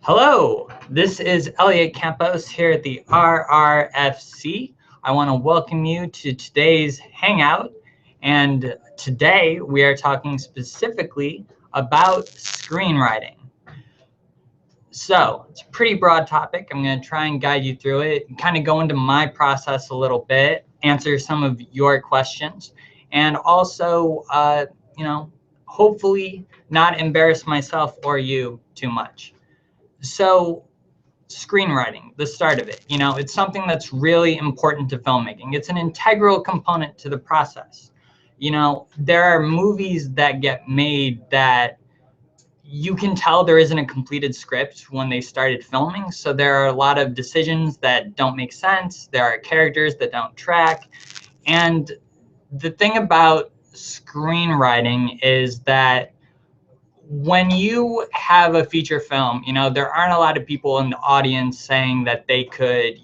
Hello, this is Elliot Campos here at the RRFC. I want to welcome you to today's Hangout, and today we are talking specifically about screenwriting. So, it's a pretty broad topic. I'm going to try and guide you through it, and kind of go into my process a little bit, answer some of your questions, and also, hopefully not embarrass myself or you too much. So, screenwriting, the start of it, it's something that's really important to filmmaking. It's an integral component to the process. There are movies that get made that you can tell there isn't a completed script when they started filming. So there are a lot of decisions that don't make sense. There are characters that don't track. And the thing about screenwriting is that when you have a feature film, there aren't a lot of people in the audience saying that they could,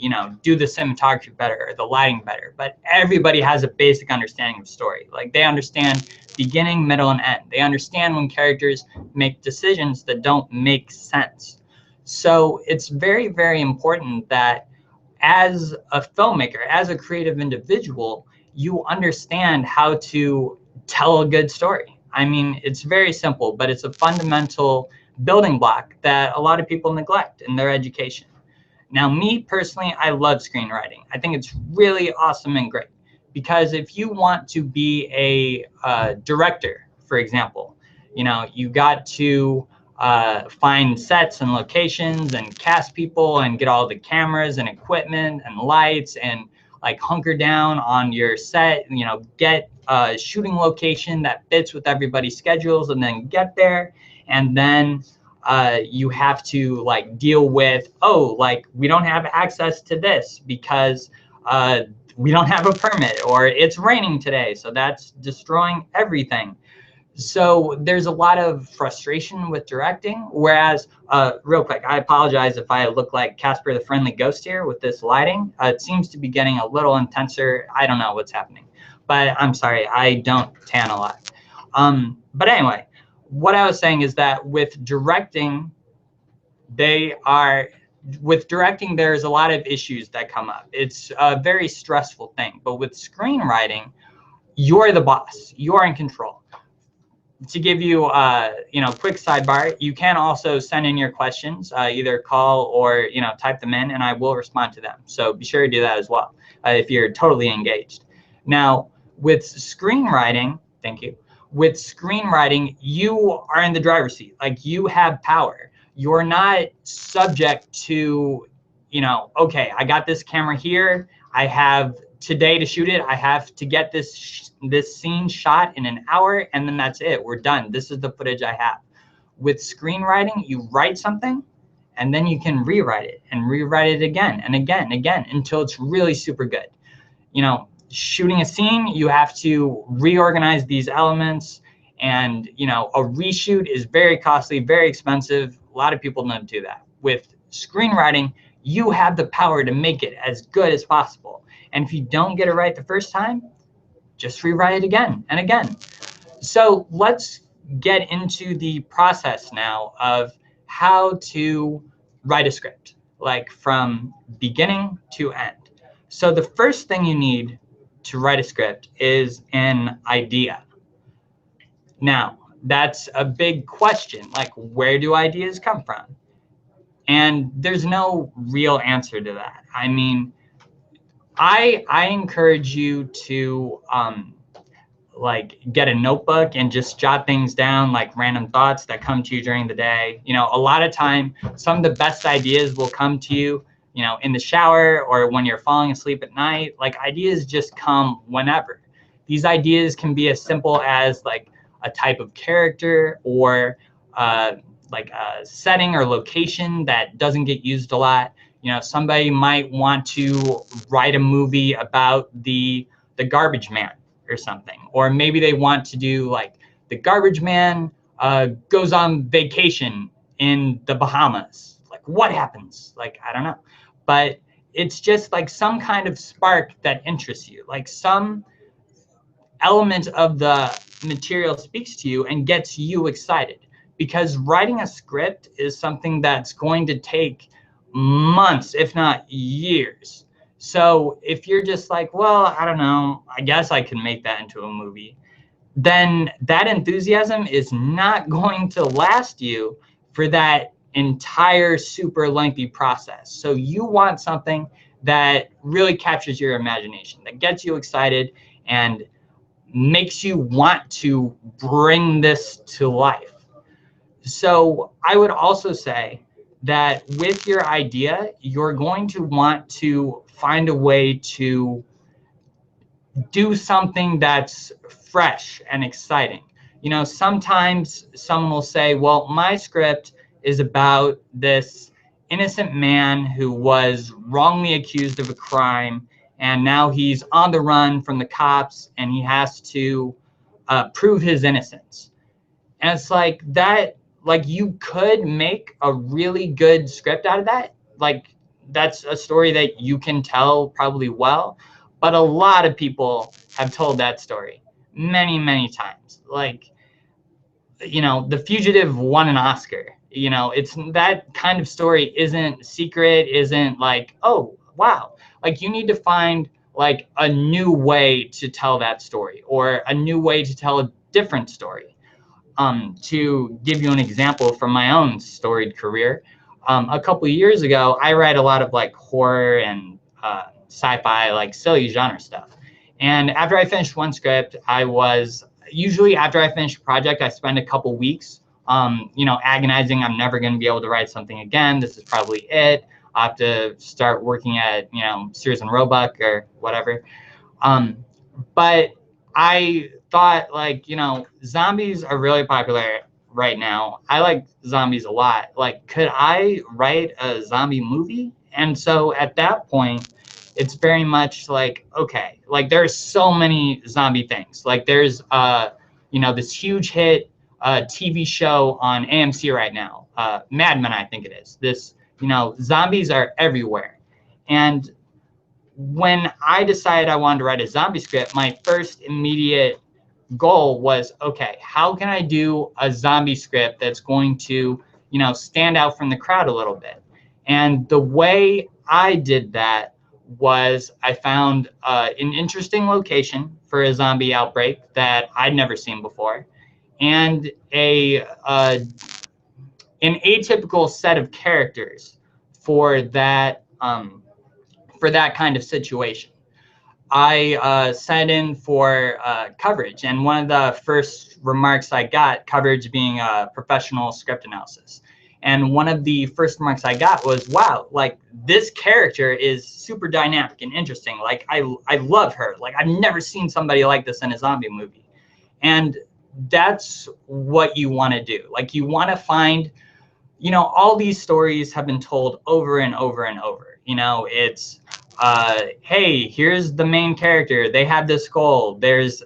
do the cinematography better or the lighting better, but everybody has a basic understanding of story. Like, they understand beginning, middle, and end. They understand when characters make decisions that don't make sense. So it's very, very important that as a filmmaker, as a creative individual, you understand how to tell a good story. I mean, it's very simple, but it's a fundamental building block that a lot of people neglect in their education. Now, me personally, I love screenwriting. I think it's really awesome and great because if you want to be a director, for example, you got to find sets and locations and cast people and get all the cameras and equipment and lights and like hunker down on your set, get a shooting location that fits with everybody's schedules and then get there. And then you have to like deal with, we don't have access to this because we don't have a permit, or it's raining today, so that's destroying everything. So there's a lot of frustration with directing, whereas, real quick, I apologize if I look like Casper the Friendly Ghost here with this lighting. It seems to be getting a little intenser. I don't know what's happening, but I'm sorry, I don't tan a lot. But anyway, what I was saying is that with directing, there's a lot of issues that come up. It's a very stressful thing, but with screenwriting, you're the boss, you're in control. To give you quick sidebar, you can also send in your questions, either call or type them in, and I will respond to them. So be sure to do that as well if you're totally engaged. Now, with screenwriting, thank you. With screenwriting, you are in the driver's seat. Like, you have power. You're not subject to, okay, I got this camera here. I have today to shoot it. I have to get this scene shot in an hour, and then that's it. We're done. This is the footage I have. With screenwriting, you write something, and then you can rewrite it and rewrite it again and again and again until it's really super good. Shooting a scene, you have to reorganize these elements, and a reshoot is very costly, very expensive. A lot of people don't do that. With screenwriting, you have the power to make it as good as possible. And if you don't get it right the first time, just rewrite it again and again. So let's get into the process now of how to write a script, like from beginning to end. So the first thing you need to write a script is an idea. Now, that's a big question, like, where do ideas come from? And there's no real answer to that. I mean, I encourage you to get a notebook and just jot things down, like random thoughts that come to you during the day. A lot of time, some of the best ideas will come to you, in the shower or when you're falling asleep at night. Like, ideas just come whenever. These ideas can be as simple as like a type of character or like a setting or location that doesn't get used a lot. Somebody might want to write a movie about the garbage man or something, or maybe they want to do like the garbage man goes on vacation in the Bahamas. Like, what happens? Like, I don't know, but it's just like some kind of spark that interests you, like some element of the material speaks to you and gets you excited. because writing a script is something that's going to take months, if not years. So if you're just like, well, I don't know, I guess I can make that into a movie, then that enthusiasm is not going to last you for that entire super lengthy process. So you want something that really captures your imagination, that gets you excited and makes you want to bring this to life. So I would also say that with your idea, you're going to want to find a way to do something that's fresh and exciting. You know, sometimes someone will say, well, my script is about this innocent man who was wrongly accused of a crime, and now he's on the run from the cops, and he has to prove his innocence. And it's like that, like you could make a really good script out of that. Like that's a story that you can tell probably well, but a lot of people have told that story many, many times. Like, you know, The Fugitive won an Oscar. You know, it's that kind of story isn't secret, isn't like, oh, wow. Like you need to find like a new way to tell that story or a new way to tell a different story. To give you an example from my own storied career, a couple of years ago, I write a lot of like horror and sci-fi, like silly genre stuff. And after I finished one script, I was usually after I finish a project, I spend a couple weeks, you know, agonizing. I'm never going to be able to write something again. This is probably it. I have to start working at, you know, Sears and Roebuck or whatever. But I thought, like, you know, zombies are really popular right now. I like zombies a lot. Like, could I write a zombie movie? And so at that point, it's very much like, okay, like there's so many zombie things. Like there's, you know, this huge hit TV show on AMC right now, Mad Men, I think it is. This, you know, zombies are everywhere. And when I decided I wanted to write a zombie script, my first immediate goal was, okay, how can I do a zombie script that's going to, you know, stand out from the crowd a little bit? And the way I did that was I found an interesting location for a zombie outbreak that I'd never seen before, and an atypical set of characters for that kind of situation. I sent in for coverage, and one of the first remarks I got, coverage being a professional script analysis, and one of the first remarks I got was, wow, like this character is super dynamic and interesting. Like I love her. Like I've never seen somebody like this in a zombie movie. And that's what you want to do. Like you want to find, you know, all these stories have been told over and over and over. You know, it's hey, here's the main character. They have this goal. There's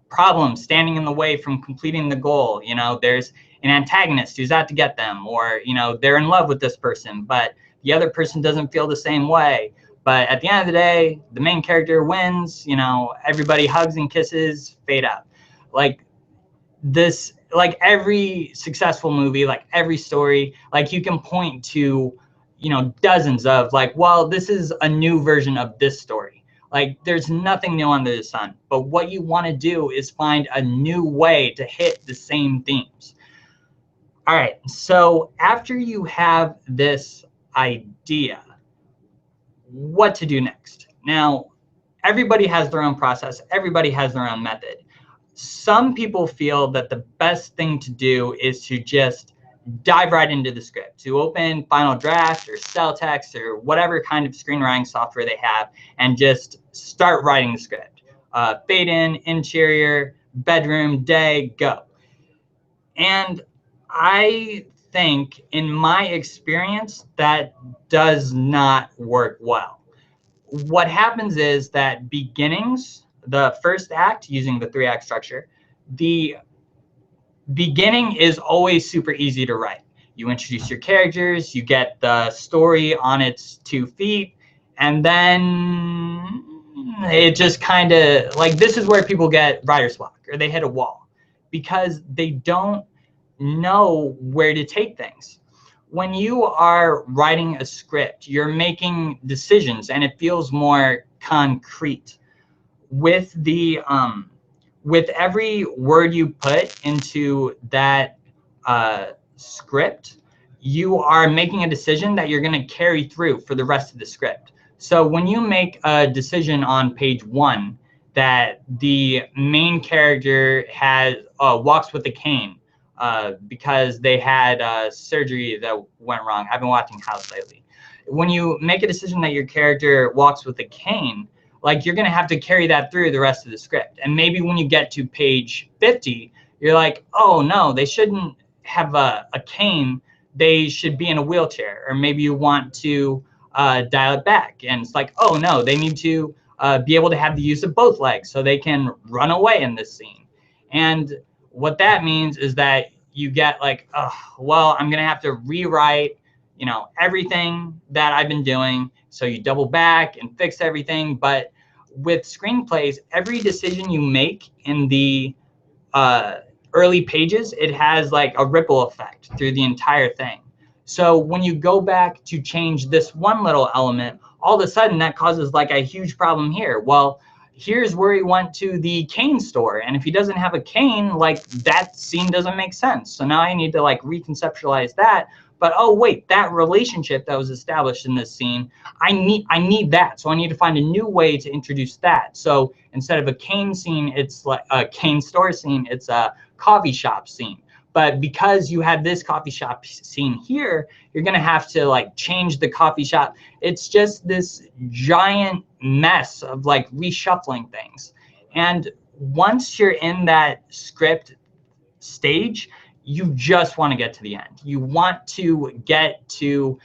problems standing in the way from completing the goal. You know, there's an antagonist who's out to get them, or, you know, they're in love with this person, but the other person doesn't feel the same way. But at the end of the day, the main character wins. You know, everybody hugs and kisses, fade out. Like this, like every successful movie, like every story, like you can point to, you know, dozens of like, well, this is a new version of this story. Like there's nothing new under the sun, but what you want to do is find a new way to hit the same themes. All right, so after you have this idea, what to do next? Now, everybody has their own process. Everybody has their own method. Some people feel that the best thing to do is to just dive right into the script, to open Final Draft or Celltext or whatever kind of screenwriting software they have and just start writing the script. Fade in, interior, bedroom, day, go. And I think, in my experience, that does not work well. What happens is that beginnings, the first act using the 3-act structure, the beginning is always super easy to write. You introduce your characters, you get the story on its 2 feet, and then it just kind of, like, this is where people get writer's block or they hit a wall because they don't know where to take things. When you are writing a script, you're making decisions and it feels more concrete. With the with every word you put into that script, you are making a decision that you're going to carry through for the rest of the script. So when you make a decision on page 1 that the main character has walks with a cane because they had surgery that went wrong. I've been watching House lately. When you make a decision that your character walks with a cane, like you're going to have to carry that through the rest of the script. And maybe when you get to page 50, you're like, oh no, they shouldn't have a cane. They should be in a wheelchair. Or maybe you want to dial it back. And it's like, oh no, they need to be able to have the use of both legs so they can run away in this scene. And what that means is that you get like, oh, well, I'm going to have to rewrite, you know, everything that I've been doing. So you double back and fix everything. But with screenplays, every decision you make in the early pages, it has like a ripple effect through the entire thing. So when you go back to change this one little element, all of a sudden that causes like a huge problem here. Well, here's where he went to the cane store, and if he doesn't have a cane, like that scene doesn't make sense. So now I need to like reconceptualize that. But oh wait, that relationship that was established in this scene, I need that. So I need to find a new way to introduce that. So instead of a cane scene, it's like a cane store scene, it's a coffee shop scene. But because you have this coffee shop scene here, you're gonna have to like change the coffee shop. It's just this giant mess of like reshuffling things. And once you're in that script stage, you just want to get to the end. You want to get to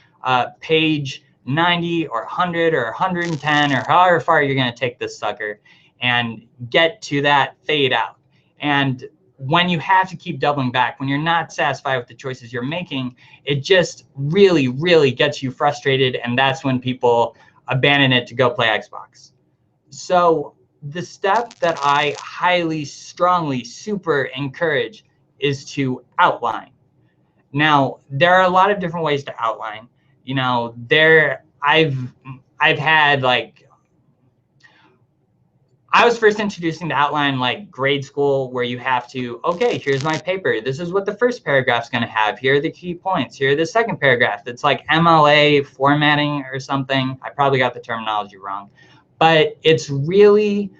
page 90 or 100 or 110 or however far you're going to take this sucker and get to that fade out. And when you have to keep doubling back, when you're not satisfied with the choices you're making, it just really, really gets you frustrated. And that's when people abandon it to go play Xbox. So the step that I highly, strongly, super encourage is to outline. Now, there are a lot of different ways to outline. You know, I've had like, I was first introducing the outline like grade school, where you have to, okay, here's my paper. This is what the first paragraph's going to have. Here are the key points. Here are the second paragraph. It's like MLA formatting or something. I probably got the terminology wrong, but it's really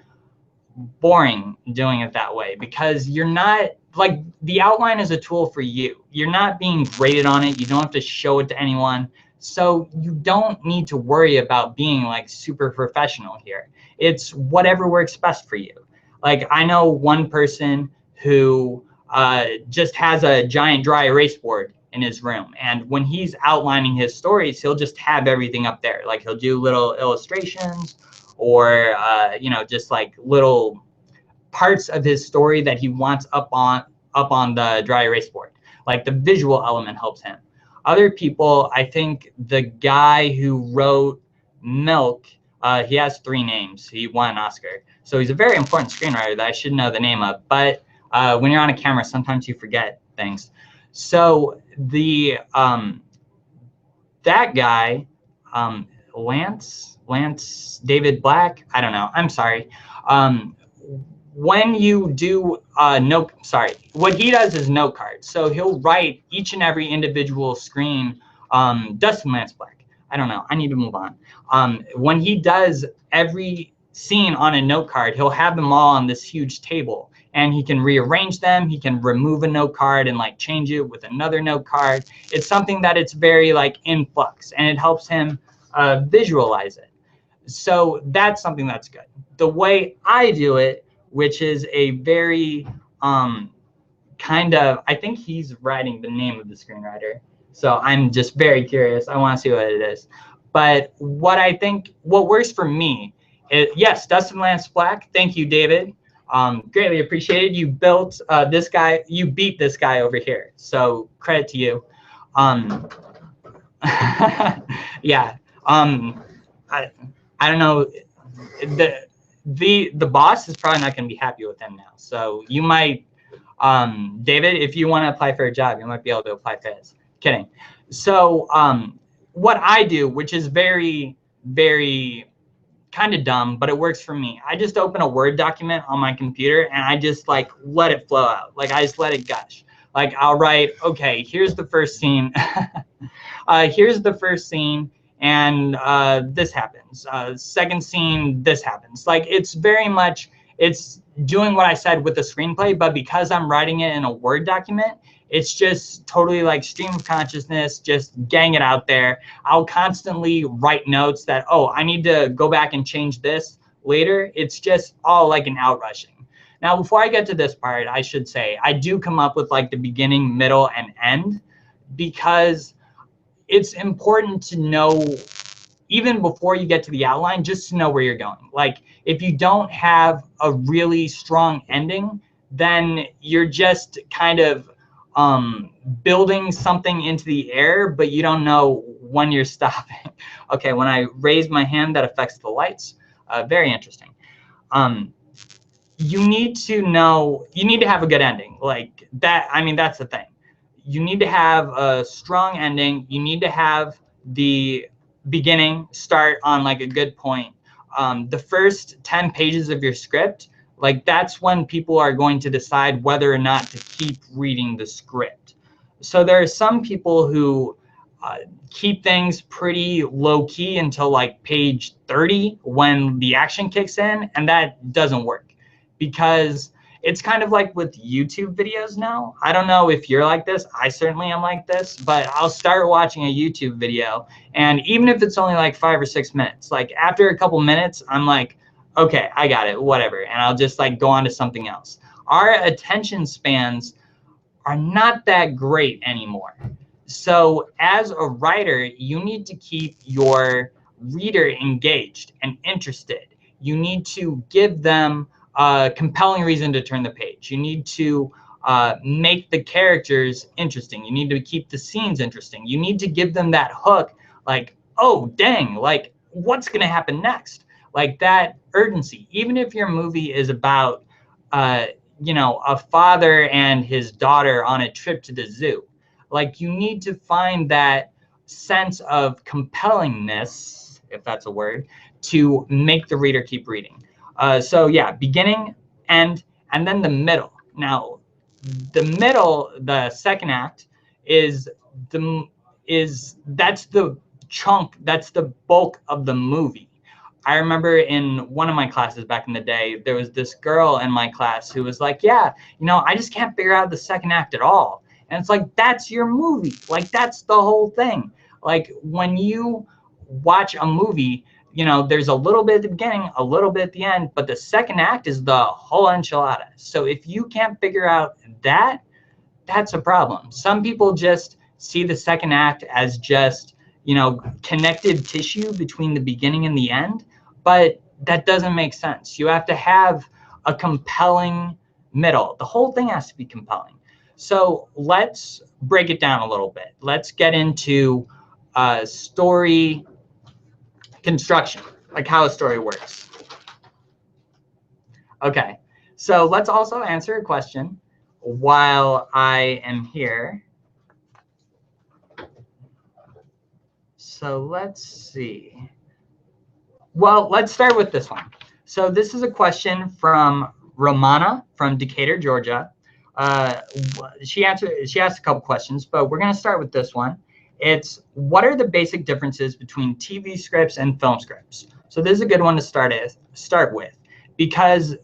boring doing it that way, because you're not like, the outline is a tool for you. You're not being graded on it. You don't have to show it to anyone. So you don't need to worry about being like super professional here. It's whatever works best for you. Like I know one person who just has a giant dry erase board in his room. And when he's outlining his stories, he'll just have everything up there. Like he'll do little illustrations or, you know, just like little parts of his story that he wants up on the dry erase board. Like the visual element helps him. Other people, I think the guy who wrote Milk, he has 3 names. He won an Oscar. So he's a very important screenwriter that I should know the name of. But when you're on a camera, sometimes you forget things. So the that guy, Lance David Black, I don't know. I'm sorry. When you do what he does is note cards. So he'll write each and every individual screen. Dustin Lance Black, I don't know, I need to move on. When he does every scene on a note card, he'll have them all on this huge table, and he can rearrange them. He can remove a note card and like change it with another note card. It's something that it's very like in flux, and it helps him visualize it. So that's something that's good. The way I do it, which is a very kind of, I think he's writing the name of the screenwriter. So I'm just very curious. I want to see what it is. But what I think, what works for me is, yes, Dustin Lance Black. Thank you, David. Greatly appreciated. You built this guy, you beat this guy over here. So credit to you. Yeah. I don't know. The boss is probably not going to be happy with him now. So you might David, if you want to apply for a job, you might be able to apply for this. Kidding. So what I do, which is very, very kind of dumb, but it works for me. I just open a Word document on my computer and I just like let it flow out. Like I just let it gush. Like I'll write, okay, here's the first scene. Here's the first scene, and this happens. Second scene, this happens. Like it's very much, it's doing what I said with the screenplay, but because I'm writing it in a Word document, it's just totally like stream of consciousness, just getting it out there. I'll constantly write notes that, oh, I need to go back and change this later. It's just all like an outrushing. Now, before I get to this part, I should say, I do come up with like the beginning, middle, and end, because it's important to know, even before you get to the outline, just to know where you're going. Like if you don't have a really strong ending, then you're just kind of building something into the air, but you don't know when you're stopping. Okay, when I raise my hand, that affects the lights. Very interesting. You need to know, you need to have a good ending. Like that, I mean, that's the thing. You need to have a strong ending. You need to have the beginning start on like a good point. The first 10 pages of your script, like that's when people are going to decide whether or not to keep reading the script. So there are some people who keep things pretty low key until like page 30 when the action kicks in, and that doesn't work, because it's kind of like with YouTube videos now. I don't know if you're like this. I certainly am like this, but I'll start watching a YouTube video, and even if it's only like 5 or 6 minutes, like after a couple minutes, I'm like, okay, I got it, whatever. And I'll just like go on to something else. Our attention spans are not that great anymore. So as a writer, you need to keep your reader engaged and interested. You need to give them a compelling reason to turn the page. You need to make the characters interesting. You need to keep the scenes interesting. You need to give them that hook, like, oh, dang, like, what's going to happen next? Like that urgency. Even if your movie is about, you know, a father and his daughter on a trip to the zoo, like you need to find that sense of compellingness, if that's a word, to make the reader keep reading. So yeah, beginning, end, and then the middle. Now, the middle, the second act, that's the chunk, that's the bulk of the movie. I remember in one of my classes back in the day, there was this girl in my class who was like, yeah, you know, I just can't figure out the second act at all. And it's like, that's your movie. Like, that's the whole thing. Like, when you watch a movie, you know, there's a little bit at the beginning, a little bit at the end, but the second act is the whole enchilada. So if you can't figure out that, that's a problem. Some people just see the second act as just, you know, connective tissue between the beginning and the end, but that doesn't make sense. You have to have a compelling middle. The whole thing has to be compelling. So let's break it down a little bit. Let's get into story construction, like how a story works. Okay, so let's also answer a question while I am here. So let's see. Well, let's start with this one. So this is a question from Romana from Decatur, Georgia. She asked a couple questions, but we're going to start with this one. It's, what are the basic differences between TV scripts and film scripts? So this is a good one to start with, because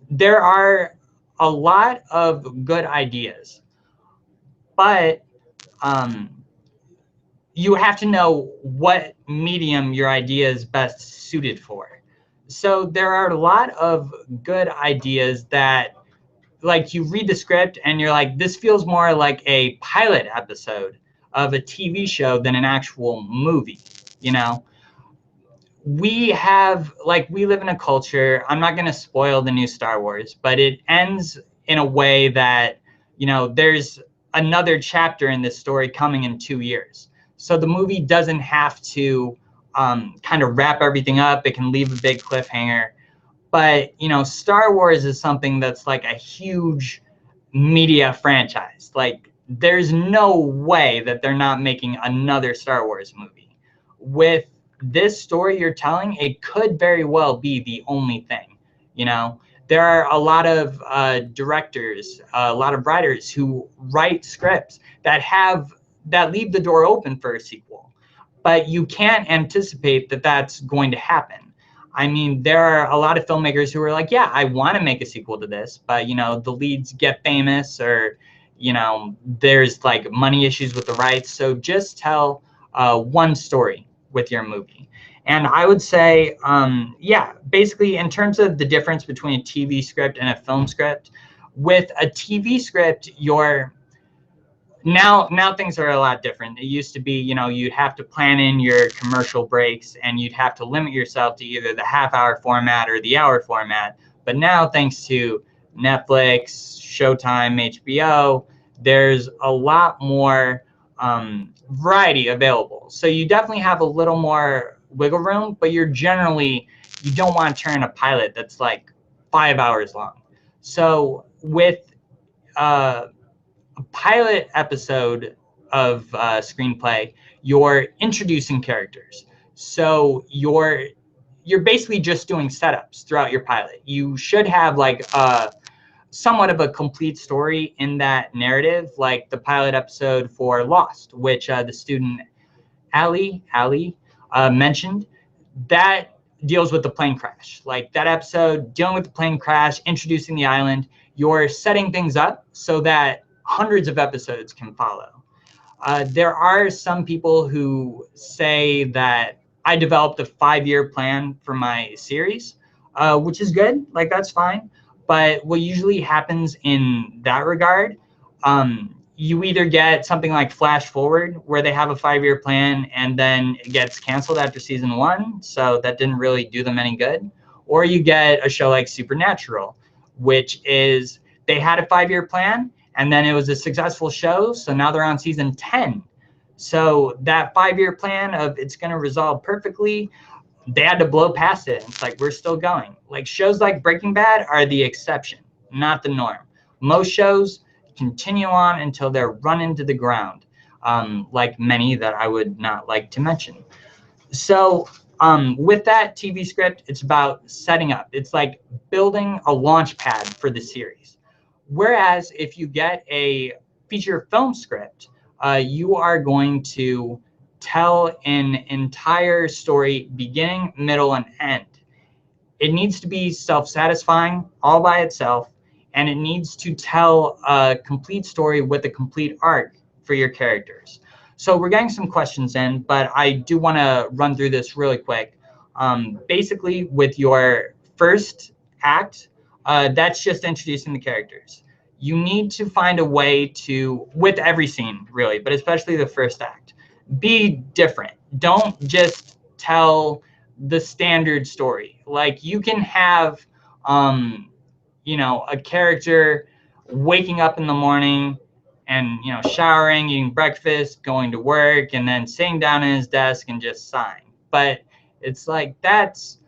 there are a lot of good ideas, but you have to know what medium your idea is best suited for. So there are a lot of good ideas that, like, you read the script and you're like, this feels more like a pilot episode of a TV show than an actual movie, you know? We live in a culture, I'm not going to spoil the new Star Wars, but it ends in a way that, you know, there's another chapter in this story coming in 2 years. So the movie doesn't have to kind of wrap everything up. It can leave a big cliffhanger. But, you know, Star Wars is something that's like a huge media franchise. Like, there's no way that they're not making another Star Wars movie. With this story you're telling, it could very well be the only thing. You know, there are a lot of directors, a lot of writers who write scripts that leave the door open for a sequel, but you can't anticipate that that's going to happen. I mean, there are a lot of filmmakers who are like, yeah, I want to make a sequel to this, but you know, the leads get famous, or you know, there's like money issues with the rights. So just tell one story with your movie. And I would say, yeah, basically in terms of the difference between a TV script and a film script, with a TV script, now things are a lot different. It used to be, you know, you'd have to plan in your commercial breaks and you'd have to limit yourself to either the half-hour format or the hour format. But now, thanks to Netflix, Showtime, HBO, there's a lot more variety available. So you definitely have a little more wiggle room, but you don't want to turn a pilot that's like 5 hours long. So with a pilot episode of screenplay, you're introducing characters. So you're basically just doing setups throughout your pilot. You should have like somewhat of a complete story in that narrative, like the pilot episode for Lost, which the student Ali mentioned. That deals with the plane crash. Like that episode dealing with the plane crash, introducing the island, you're setting things up so that hundreds of episodes can follow. There are some people who say that I developed a 5-year plan for my series, which is good. Like, that's fine. But what usually happens in that regard, you either get something like Flash Forward, where they have a 5-year plan and then it gets canceled after season 1, so that didn't really do them any good. Or you get a show like Supernatural, which is they had a 5-year plan and then it was a successful show, so now they're on season 10. So that 5-year plan of it's going to resolve perfectly, they had to blow past it. It's like, we're still going. Like, shows like Breaking Bad are the exception, not the norm. Most shows continue on until they're run into the ground, like many that I would not like to mention. So with that TV script, it's about setting up. It's like building a launch pad for the series. Whereas if you get a feature film script, you are going to tell an entire story, beginning, middle, and end. It needs to be self-satisfying all by itself, and it needs to tell a complete story with a complete arc for your characters. So we're getting some questions in, but I do want to run through this really quick. Basically, with your first act, that's just introducing the characters. You need to find a way to, with every scene really, but especially the first act, be different. Don't just tell the standard story. Like, you can have, you know, a character waking up in the morning and, you know, showering, eating breakfast, going to work, and then sitting down at his desk and just sighing. But it's like, that's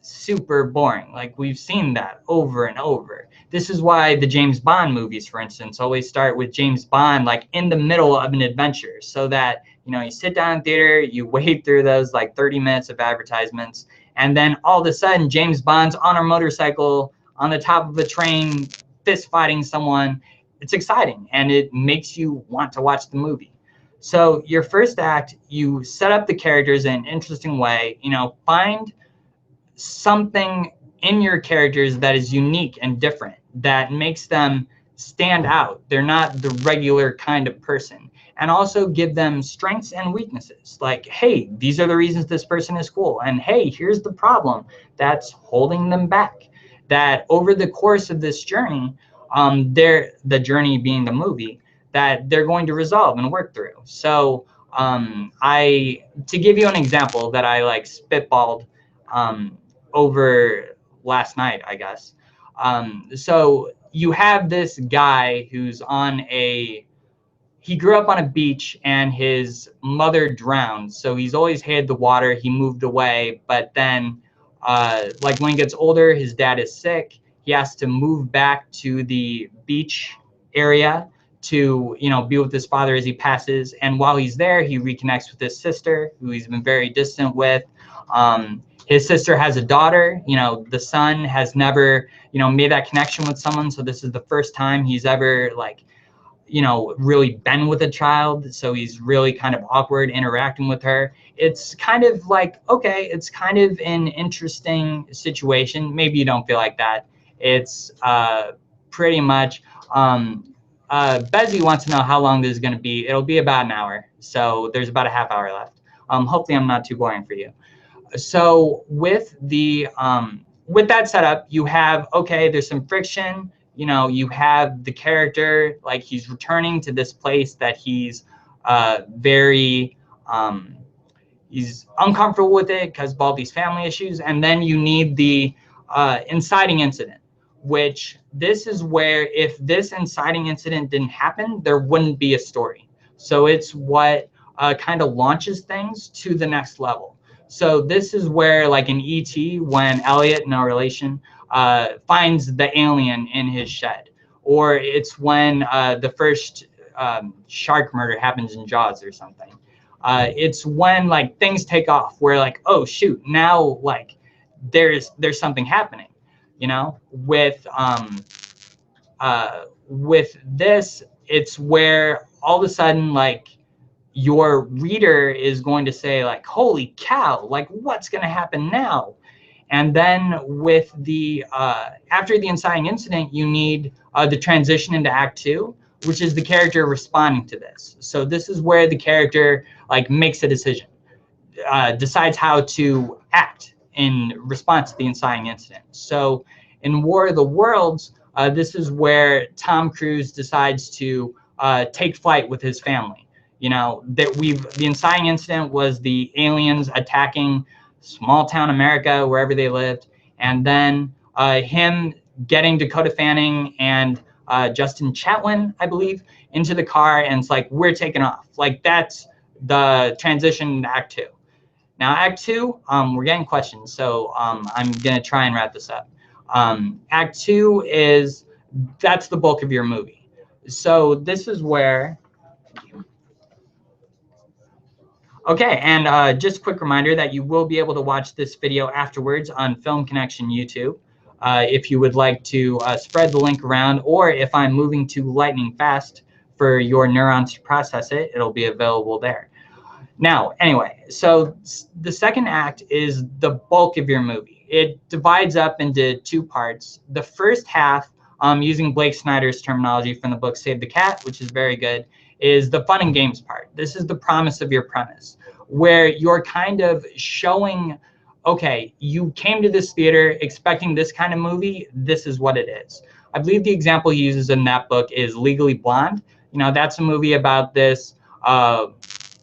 super boring. Like, we've seen that over and over. This is why the James Bond movies, for instance, always start with James Bond like in the middle of an adventure, so that, you know, you sit down in theater, you wade through those like 30 minutes of advertisements, and then all of a sudden James Bond's on a motorcycle on the top of a train fist fighting someone. It's exciting and it makes you want to watch the movie. So your first act, you set up the characters in an interesting way. You know, find something in your characters that is unique and different, that makes them stand out. They're not the regular kind of person. And also give them strengths and weaknesses. Like, hey, these are the reasons this person is cool. And hey, here's the problem that's holding them back. That over the course of this journey, the journey being the movie, that they're going to resolve and work through. So to give you an example that I like spitballed over last night, I guess. So you have this guy who's he grew up on a beach and his mother drowned. So he's always hated the water. He moved away, but then like when he gets older, his dad is sick. He has to move back to the beach area to, you know, be with his father as he passes. And while he's there, he reconnects with his sister, who he's been very distant with. His sister has a daughter. You know, the son has never, you know, made that connection with someone. So this is the first time he's ever, like, you know, really been with a child. So he's really kind of awkward interacting with her. It's kind of like, okay, it's kind of an interesting situation. Maybe you don't feel like that. It's pretty much, Bezzy wants to know how long this is going to be. It'll be about an hour. So there's about a half hour left. Hopefully I'm not too boring for you. So with the with that setup, you have, okay, there's some friction. You know, you have the character, like, he's returning to this place that he's very he's uncomfortable with it because of all these family issues. And then you need the inciting incident, which this is where, if this inciting incident didn't happen, there wouldn't be a story. So it's what kind of launches things to the next level. So this is where, like in E.T., when Elliot, no relation, finds the alien in his shed. Or it's when the first shark murder happens in Jaws or something. It's when, like, things take off, where, like, oh shoot, now, like, there's something happening, you know. With this, it's where all of a sudden, like, your reader is going to say, like, holy cow, like, what's going to happen now? And then with the after the inciting incident, you need the transition into Act 2, which is the character responding to this. So this is where the character, like, makes a decision, decides how to act in response to the inciting incident. So in War of the Worlds, this is where Tom Cruise decides to take flight with his family. You know, that the inciting incident was the aliens attacking small town America, wherever they lived, and then him getting Dakota Fanning and Justin Chatwin, I believe, into the car, and it's like, we're taking off. Like, that's the transition to Act 2. Now, Act 2, we're getting questions, so I'm gonna try and wrap this up. Act 2 is, that's the bulk of your movie. So this is where. Okay, and just a quick reminder that you will be able to watch this video afterwards on Film Connection YouTube. If you would like to spread the link around, or if I'm moving too lightning fast for your neurons to process it, it'll be available there. Now, anyway, so the second act is the bulk of your movie. It divides up into two parts. The first half, using Blake Snyder's terminology from the book Save the Cat, which is very good, is the fun and games part. This is the promise of your premise, where you're kind of showing, okay, you came to this theater expecting this kind of movie, this is what it is. I believe the example he uses in that book is Legally Blonde. You know, that's a movie about this,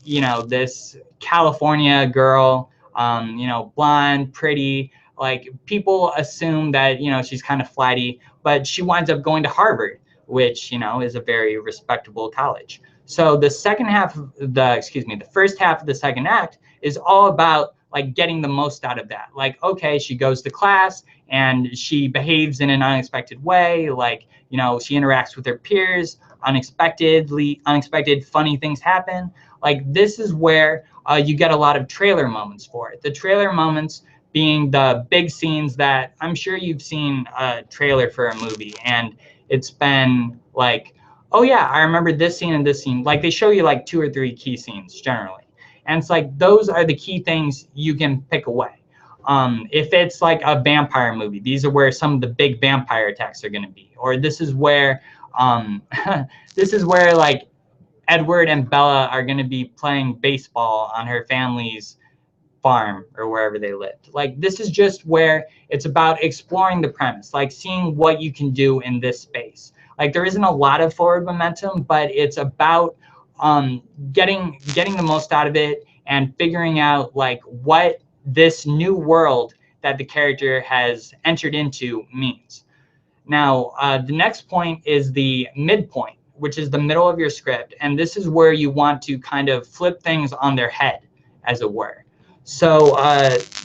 you know, this California girl, you know, blonde, pretty, like, people assume that, you know, she's kind of flighty, but she winds up going to Harvard, which, you know, is a very respectable college. So the second half of the first half of the second act is all about, like, getting the most out of that. Like, okay, she goes to class and she behaves in an unexpected way. Like, you know, she interacts with her peers, unexpected funny things happen. Like, this is where you get a lot of trailer moments for it. The trailer moments being the big scenes that I'm sure you've seen a trailer for a movie, and it's been like, oh yeah, I remember this scene and this scene. Like, they show you like 2 or 3 key scenes generally. And it's like, those are the key things you can pick away. If it's like a vampire movie, these are where some of the big vampire attacks are going to be. Or this is where, this is where, like, Edward and Bella are going to be playing baseball on her family's farm or wherever they lived. Like, this is just where it's about exploring the premise, like seeing what you can do in this space. Like, there isn't a lot of forward momentum, but it's about getting the most out of it and figuring out, like, what this new world that the character has entered into means. Now, the next point is the midpoint, which is the middle of your script. And this is where you want to kind of flip things on their head, as it were. So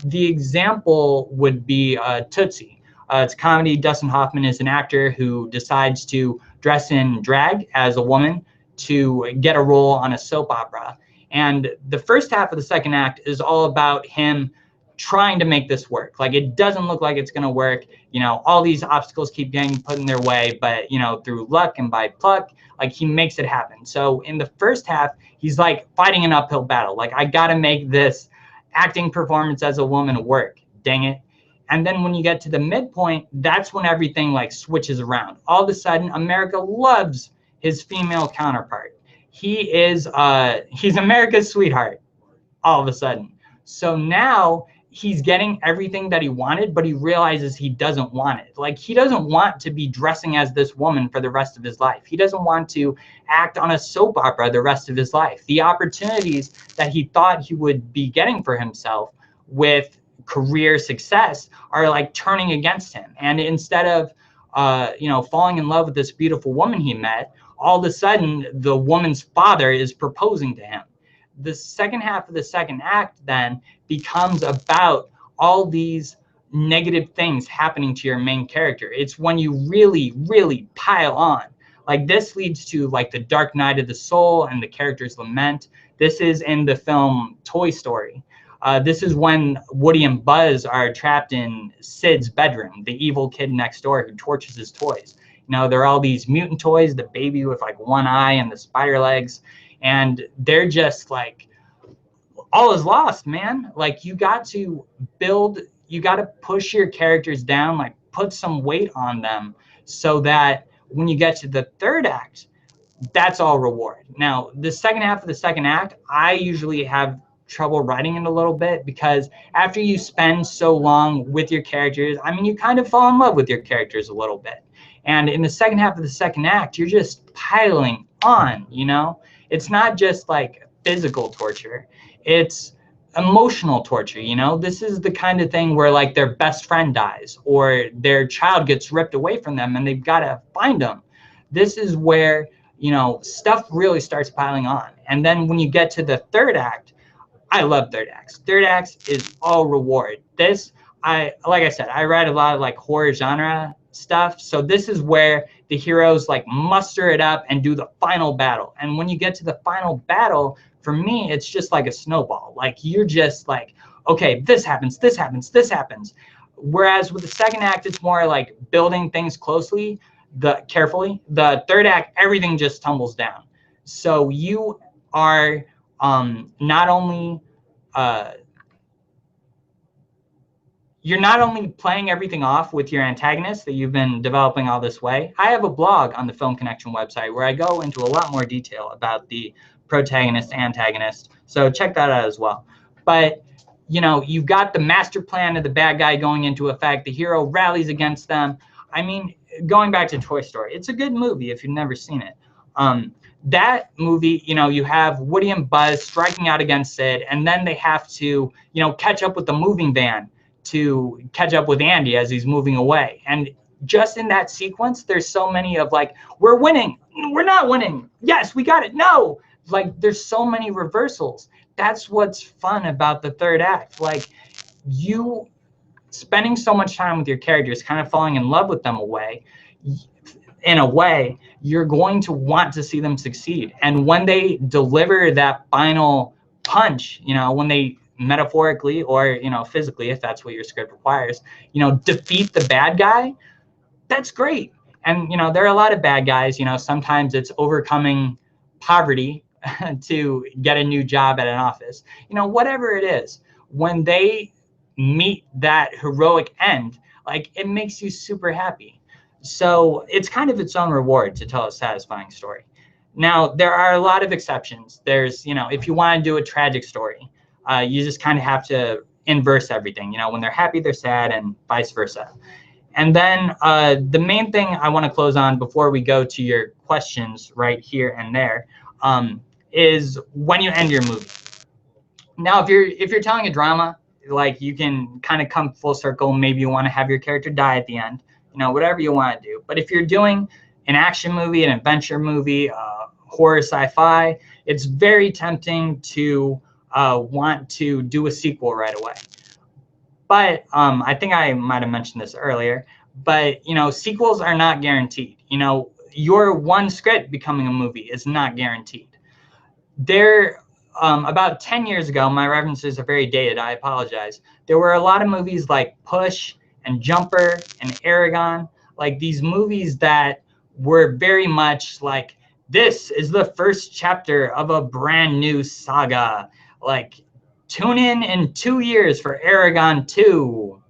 the example would be Tootsie. It's a comedy. Dustin Hoffman is an actor who decides to dress in drag as a woman to get a role on a soap opera. And the first half of the second act is all about him trying to make this work. Like, it doesn't look like it's going to work. You know, all these obstacles keep getting put in their way, but, you know, through luck and by pluck, like, he makes it happen. So in the first half, he's like fighting an uphill battle. Like, I got to make this acting performance as a woman work. Dang it. And then when you get to the midpoint, that's when everything like switches around. All of a sudden, America loves his female counterpart. He's America's sweetheart all of a sudden. So now he's getting everything that he wanted, but he realizes he doesn't want it. Like, he doesn't want to be dressing as this woman for the rest of his life. He doesn't want to act on a soap opera the rest of his life. The opportunities that he thought he would be getting for himself with career success are like turning against him. And instead of, you know, falling in love with this beautiful woman he met, all of a sudden the woman's father is proposing to him. The second half of the second act then becomes about all these negative things happening to your main character. It's when you really, really pile on. Like, this leads to like the dark night of the soul and the character's lament. This is in the film Toy Story. This is when Woody and Buzz are trapped in Sid's bedroom, the evil kid next door who tortures his toys. You know, there are all these mutant toys, the baby with like one eye and the spider legs. And they're just like, all is lost, man. Like, you got to push your characters down, like put some weight on them so that when you get to the third act, that's all reward. Now, the second half of the second act, I usually have trouble writing it a little bit because after you spend so long with your characters, I mean, you kind of fall in love with your characters a little bit. And in the second half of the second act, you're just piling on, you know? It's not just like physical torture, it's emotional torture, you know? This is the kind of thing where like their best friend dies or their child gets ripped away from them and they've got to find them. This is where, you know, stuff really starts piling on. And then when you get to the third act, I love third acts. Third acts is all reward. Like I said, I write a lot of like horror genre stuff. So this is where the heroes like muster it up and do the final battle. And when you get to the final battle, for me, it's just like a snowball. Like, you're just like, okay, this happens, this happens, this happens. Whereas with the second act, it's more like building things carefully. The third act, everything just tumbles down. So you are not only you're not only playing everything off with your antagonist that you've been developing all this way. I have a blog on the Film Connection website where I go into a lot more detail about the protagonist, antagonist. So check that out as well. But, you know, you've got the master plan of the bad guy going into effect. The hero rallies against them. I mean, going back to Toy Story, it's a good movie if you've never seen it. That movie, you know, you have Woody and Buzz striking out against Sid, and then they have to, you know, catch up with the moving van to catch up with Andy as he's moving away. And just in that sequence, there's so many of like, we're winning, we're not winning, yes, we got it, no. Like, there's so many reversals. That's what's fun about the third act. Like, you spending so much time with your characters, kind of falling in love with them in a way, you're going to want to see them succeed. And when they deliver that final punch, you know, when they metaphorically or, you know, physically, if that's what your script requires, you know, defeat the bad guy, that's great. And, you know, there are a lot of bad guys, you know, sometimes it's overcoming poverty to get a new job at an office, you know, whatever it is, when they meet that heroic end, like, it makes you super happy. So it's kind of its own reward to tell a satisfying story. Now, there are a lot of exceptions. There's, you know, if you want to do a tragic story, you just kind of have to inverse everything. You know, when they're happy, they're sad, and vice versa. And then the main thing I want to close on before we go to your questions right here and there is when you end your movie. Now, if you're telling a drama, like, you can kind of come full circle. Maybe you want to have your character die at the end. You know, whatever you want to do. But if you're doing an action movie, an adventure movie, horror, sci-fi, it's very tempting to want to do a sequel right away. But I think I might have mentioned this earlier, but sequels are not guaranteed. Your one script becoming a movie is not guaranteed. There, about 10 years ago, my references are very dated, I apologize. There were a lot of movies like Push and Jumper and Aragon, like these movies that were very much like, this is the first chapter of a brand new saga. Like, tune in 2 years for Aragon 2,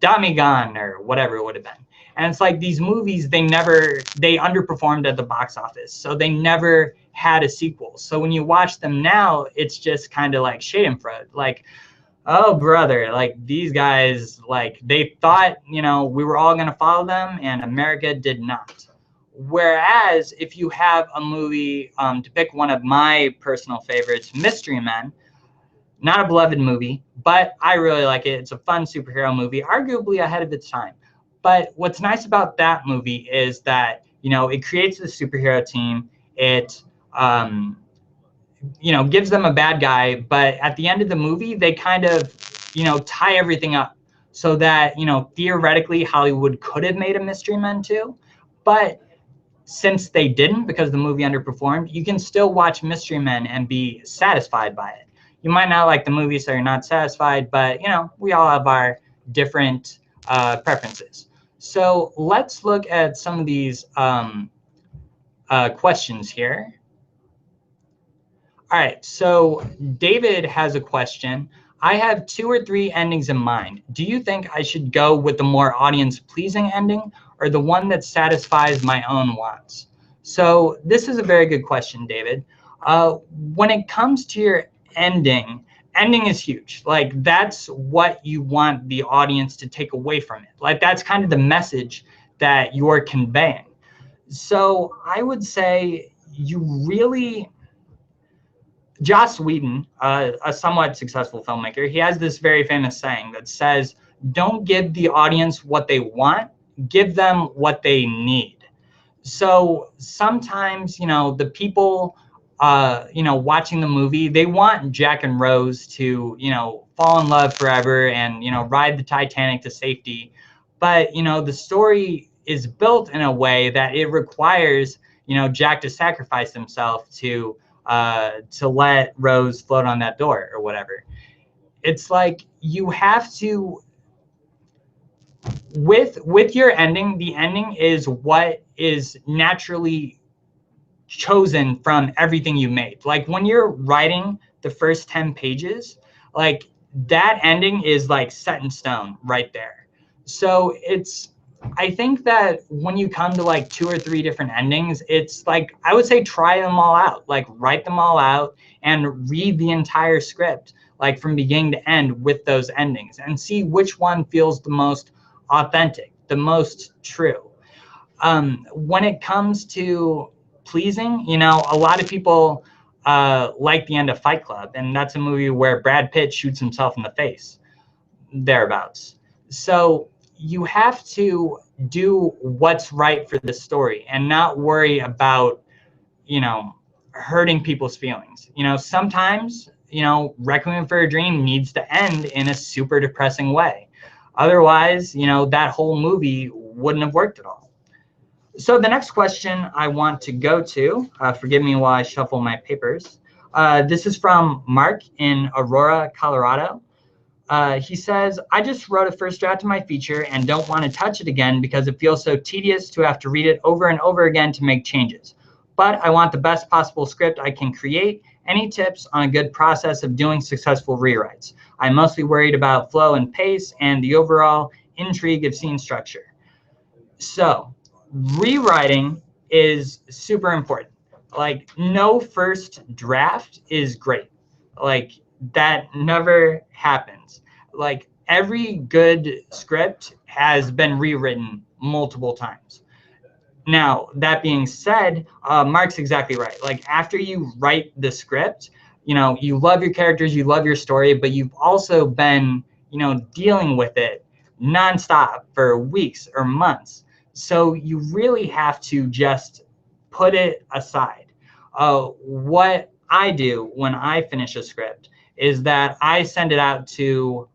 Damigan, or whatever it would have been. And it's like these movies, they underperformed at the box office. So they never had a sequel. So when you watch them now, it's just kind of like Schadenfreude. Like, oh, brother, like these guys, like they thought, we were all going to follow them, and America did not. Whereas if you have a movie, to pick one of my personal favorites, Mystery Men, not a beloved movie, but I really like it. It's a fun superhero movie, arguably ahead of its time. But what's nice about that movie is that, it creates the superhero team. It, gives them a bad guy. But at the end of the movie, they kind of, tie everything up so that, theoretically, Hollywood could have made a Mystery Men too. But since they didn't, because the movie underperformed, you can still watch Mystery Men and be satisfied by it. You might not like the movie, so you're not satisfied, but we all have our different preferences. So let's look at some of these questions here. All right, so David has a question. I have 2 or 3 endings in mind. Do you think I should go with the more audience-pleasing ending or the one that satisfies my own wants? So this is a very good question, David. When it comes to your ending is huge. Like, that's what you want the audience to take away from it. Like, that's kind of the message that you're conveying. So I would say Joss Whedon, a somewhat successful filmmaker, he has this very famous saying that says, don't give the audience what they want, give them what they need. So sometimes, the people, watching the movie, they want Jack and Rose to, fall in love forever and, ride the Titanic to safety. But, the story is built in a way that it requires, Jack to sacrifice himself to let Rose float on that door or whatever. It's like you have to, with your ending, the ending is what is naturally chosen from everything you made. Like when you're writing the first 10 pages, like that ending is like set in stone right there. So I think that when you come to like 2 or 3 different endings, it's like, I would say try them all out, like write them all out and read the entire script, like from beginning to end with those endings and see which one feels the most authentic, the most true. When it comes to pleasing, a lot of people like the end of Fight Club, and that's a movie where Brad Pitt shoots himself in the face, thereabouts. So you have to do what's right for the story and not worry about, hurting people's feelings. Sometimes, Requiem for a Dream needs to end in a super depressing way. Otherwise, that whole movie wouldn't have worked at all. So the next question I want to go to, forgive me while I shuffle my papers. This is from Mark in Aurora, Colorado. He says, I just wrote a first draft of my feature and don't want to touch it again because it feels so tedious to have to read it over and over again to make changes. But I want the best possible script I can create. Any tips on a good process of doing successful rewrites? I'm mostly worried about flow and pace and the overall intrigue of scene structure. So rewriting is super important. Like, no first draft is great. Like, that never happens. Like, every good script has been rewritten multiple times. Now, that being said, Mark's exactly right. Like, after you write the script, you love your characters, you love your story, but you've also been, dealing with it nonstop for weeks or months. So you really have to just put it aside. What I do when I finish a script is that I send it out to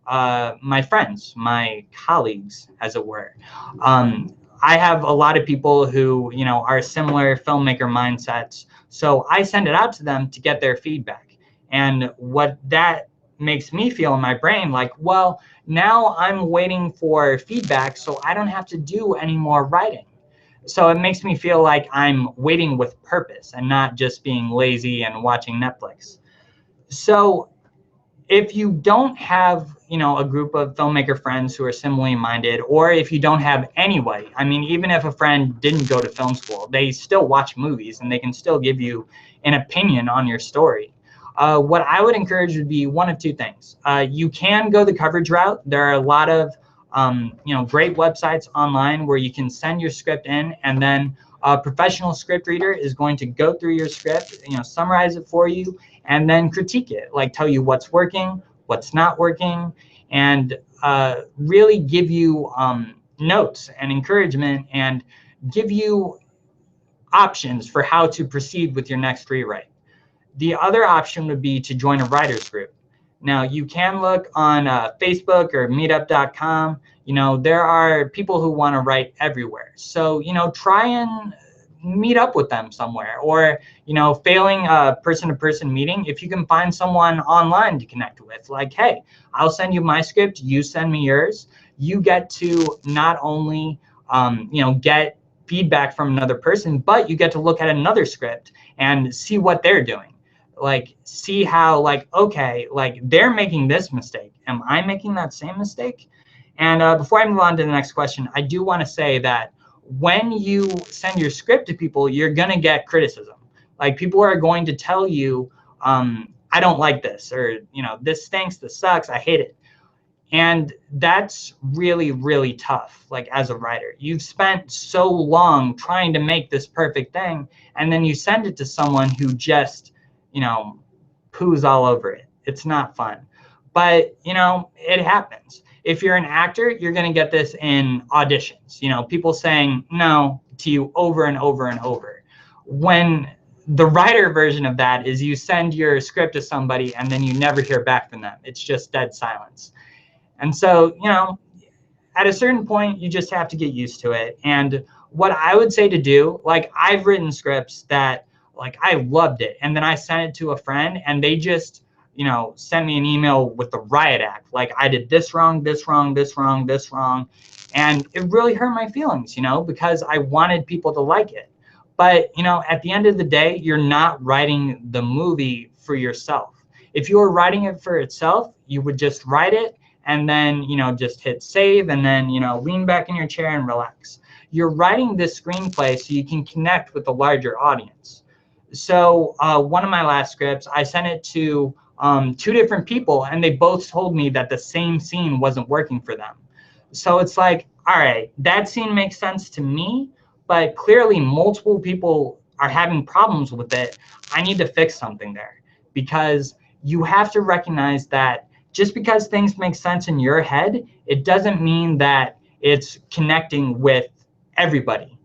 my friends, my colleagues, as it were. I have a lot of people who, are similar filmmaker mindsets. So I send it out to them to get their feedback. And what that makes me feel in my brain, like, well, now I'm waiting for feedback, so I don't have to do any more writing. So it makes me feel like I'm waiting with purpose and not just being lazy and watching Netflix. So if you don't have, a group of filmmaker friends who are similarly minded, or if you don't have anybody, I mean, even if a friend didn't go to film school, they still watch movies and they can still give you an opinion on your story. What I would encourage would be one of two things. You can go the coverage route. There are a lot of great websites online where you can send your script in, and then a professional script reader is going to go through your script, summarize it for you, and then critique it, like tell you what's working, what's not working, and really give you notes and encouragement and give you options for how to proceed with your next rewrite. The other option would be to join a writer's group. Now, you can look on Facebook or meetup.com. There are people who want to write everywhere. So, try and meet up with them somewhere. Or, failing a person-to-person meeting, if you can find someone online to connect with, like, hey, I'll send you my script, you send me yours. You get to not only, get feedback from another person, but you get to look at another script and see what they're doing. Like, see how, like, okay, like, they're making this mistake. Am I making that same mistake? And before I move on to the next question, I do want to say that when you send your script to people, you're going to get criticism. Like, people are going to tell you, I don't like this, or, this stinks, this sucks, I hate it. And that's really, really tough. Like, as a writer, you've spent so long trying to make this perfect thing, and then you send it to someone who just, poos all over it. It's not fun. But, it happens. If you're an actor, you're going to get this in auditions. People saying no to you over and over and over. When the writer version of that is you send your script to somebody and then you never hear back from them. It's just dead silence. And so, at a certain point, you just have to get used to it. And what I would say to do, like, I've written scripts that, like, I loved it, and then I sent it to a friend, and they just, sent me an email with the riot act. Like, I did this wrong, this wrong, this wrong, this wrong. And it really hurt my feelings, because I wanted people to like it. But, at the end of the day, you're not writing the movie for yourself. If you were writing it for itself, you would just write it and then, just hit save and then, lean back in your chair and relax. You're writing this screenplay so you can connect with the larger audience. So one of my last scripts, I sent it to 2 different people, and they both told me that the same scene wasn't working for them. So it's like, all right, that scene makes sense to me, but clearly multiple people are having problems with it. I need to fix something there, because you have to recognize that just because things make sense in your head, it doesn't mean that it's connecting with everybody.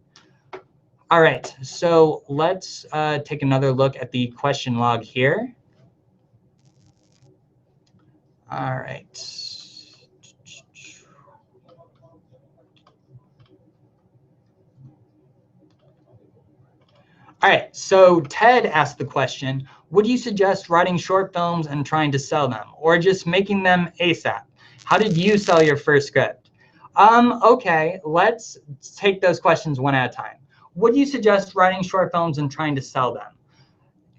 All right, so let's take another look at the question log here. All right. All right, so Ted asked the question, would you suggest writing short films and trying to sell them, or just making them ASAP? How did you sell your first script? Okay, let's take those questions one at a time. Would you suggest writing short films and trying to sell them?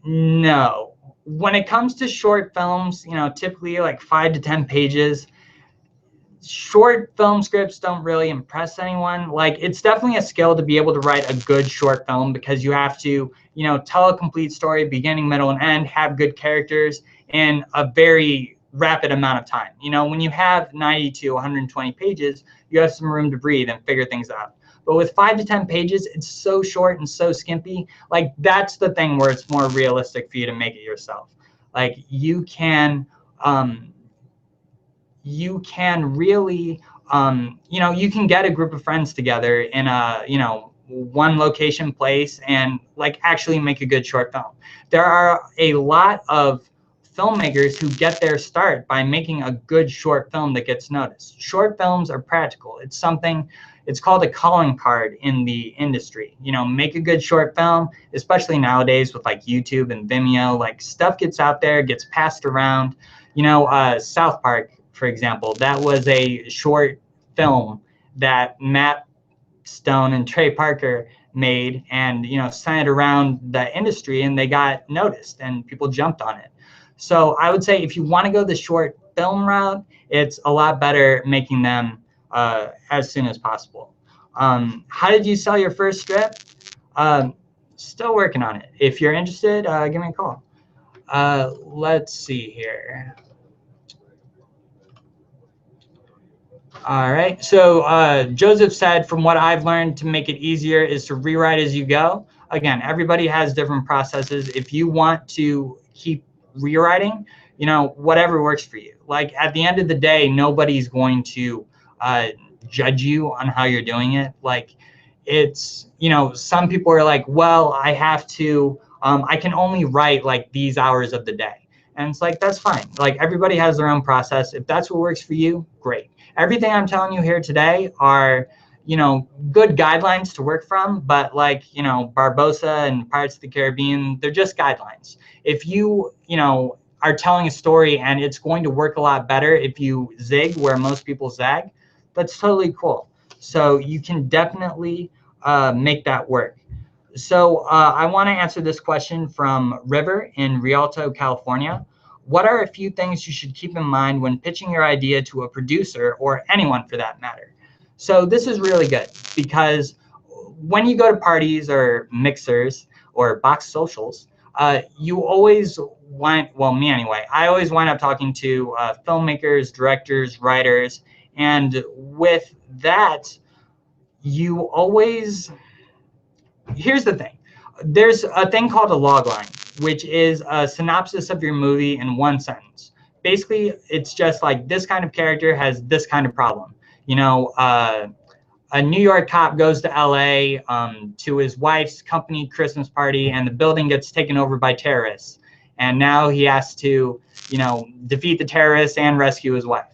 No. When it comes to short films, typically like 5 to 10 pages, short film scripts don't really impress anyone. Like, it's definitely a skill to be able to write a good short film, because you have to, tell a complete story, beginning, middle, and end, have good characters in a very rapid amount of time. When you have 90 to 120 pages, you have some room to breathe and figure things out. But with 5 to 10 pages, it's so short and so skimpy. Like, that's the thing where it's more realistic for you to make it yourself. Like, you can really, you can get a group of friends together in a, one location place and, like, actually make a good short film. There are a lot of filmmakers who get their start by making a good short film that gets noticed. Short films are practical. It's something, it's called a calling card in the industry. You know, make a good short film, especially nowadays with like YouTube and Vimeo, like stuff gets out there, gets passed around. You know, South Park, for example, that was a short film that Matt Stone and Trey Parker made, and you know, sent it around the industry, and they got noticed and people jumped on it. So I would say if you want to go the short film route, it's a lot better making them as soon as possible. How did you sell your first script? Still working on it. If you're interested, give me a call. Let's see here. All right. So Joseph said, from what I've learned, to make it easier is to rewrite as you go. Again, everybody has different processes. If you want to keep rewriting, you know, whatever works for you. Like at the end of the day, nobody's going to judge you on how you're doing it. Like it's, you know, some people are like, well, I have to, I can only write like these hours of the day. And it's like, that's fine. Like everybody has their own process. If that's what works for you, great. Everything I'm telling you here today are, you know, good guidelines to work from, but like, you know, Barbosa and Pirates of the Caribbean, they're just guidelines. If you, you know, are telling a story and it's going to work a lot better if you zig where most people zag, that's totally cool. So you can definitely make that work. So I want to answer this question from River in Rialto, California. What are a few things you should keep in mind when pitching your idea to a producer or anyone for that matter? So this is really good because when you go to parties or mixers or box socials, you always wind, well, me anyway, I always wind up talking to filmmakers, directors, writers, and with that, you always, here's the thing. There's a thing called a log line, which is a synopsis of your movie in one sentence. Basically, it's just like this kind of character has this kind of problem. You know, a New York cop goes to LA to his wife's company Christmas party, and the building gets taken over by terrorists. And now he has to, you know, defeat the terrorists and rescue his wife.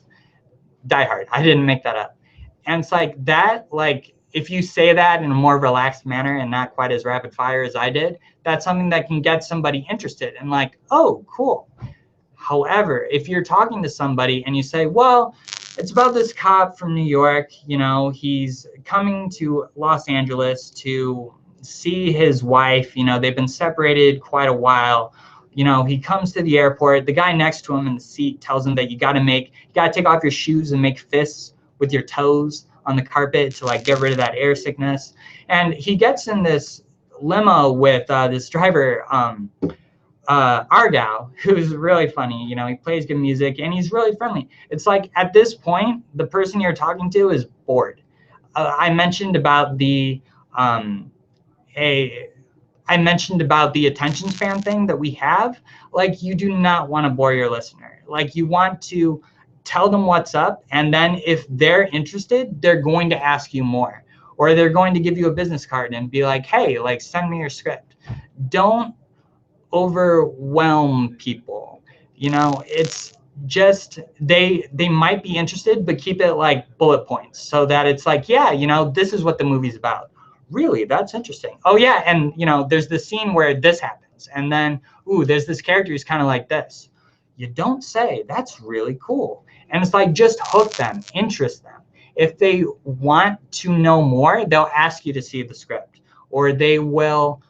Die Hard. I didn't make that up. And it's like that, like, if you say that in a more relaxed manner and not quite as rapid fire as I did, that's something that can get somebody interested and like, oh, cool. However, if you're talking to somebody and you say, well, it's about this cop from New York, you know, he's coming to Los Angeles to see his wife, you know, they've been separated quite a while. You know, he comes to the airport, the guy next to him in the seat tells him that you gotta take off your shoes and make fists with your toes on the carpet to like get rid of that air sickness. And he gets in this limo with this driver, Argyle, who's really funny. You know, he plays good music and he's really friendly. It's like at this point, the person you're talking to is bored. I mentioned about the I mentioned about the attention span thing that we have. Like, you do not want to bore your listener. Like, you want to tell them what's up, and then if they're interested, they're going to ask you more, or they're going to give you a business card and be like, hey, like, send me your script. Don't overwhelm people. You know, it's just they might be interested, but keep it like bullet points so that it's like, yeah, you know, this is what the movie's about. Really, that's interesting. Oh yeah, and you know, there's this scene where this happens, and then ooh, there's this character who's kind of like this. You don't say, that's really cool. And it's like, just hook them, interest them. If they want to know more, they'll ask you to see the script, or they will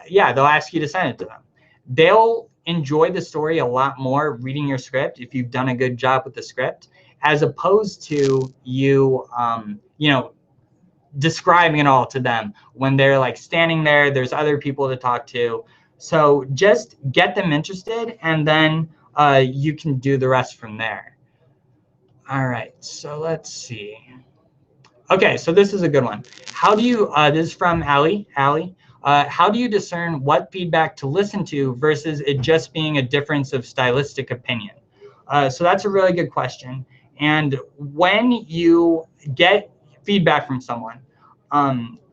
yeah, they'll ask you to send it to them. They'll enjoy the story a lot more reading your script if you've done a good job with the script, as opposed to you, you know, describing it all to them when they're like standing there, there's other people to talk to. So just get them interested, and then you can do the rest from there. All right, so let's see. Okay, so this is a good one. How do you, this is from Allie. How do you discern what feedback to listen to versus it just being a difference of stylistic opinion? So that's a really good question. And when you get feedback from someone,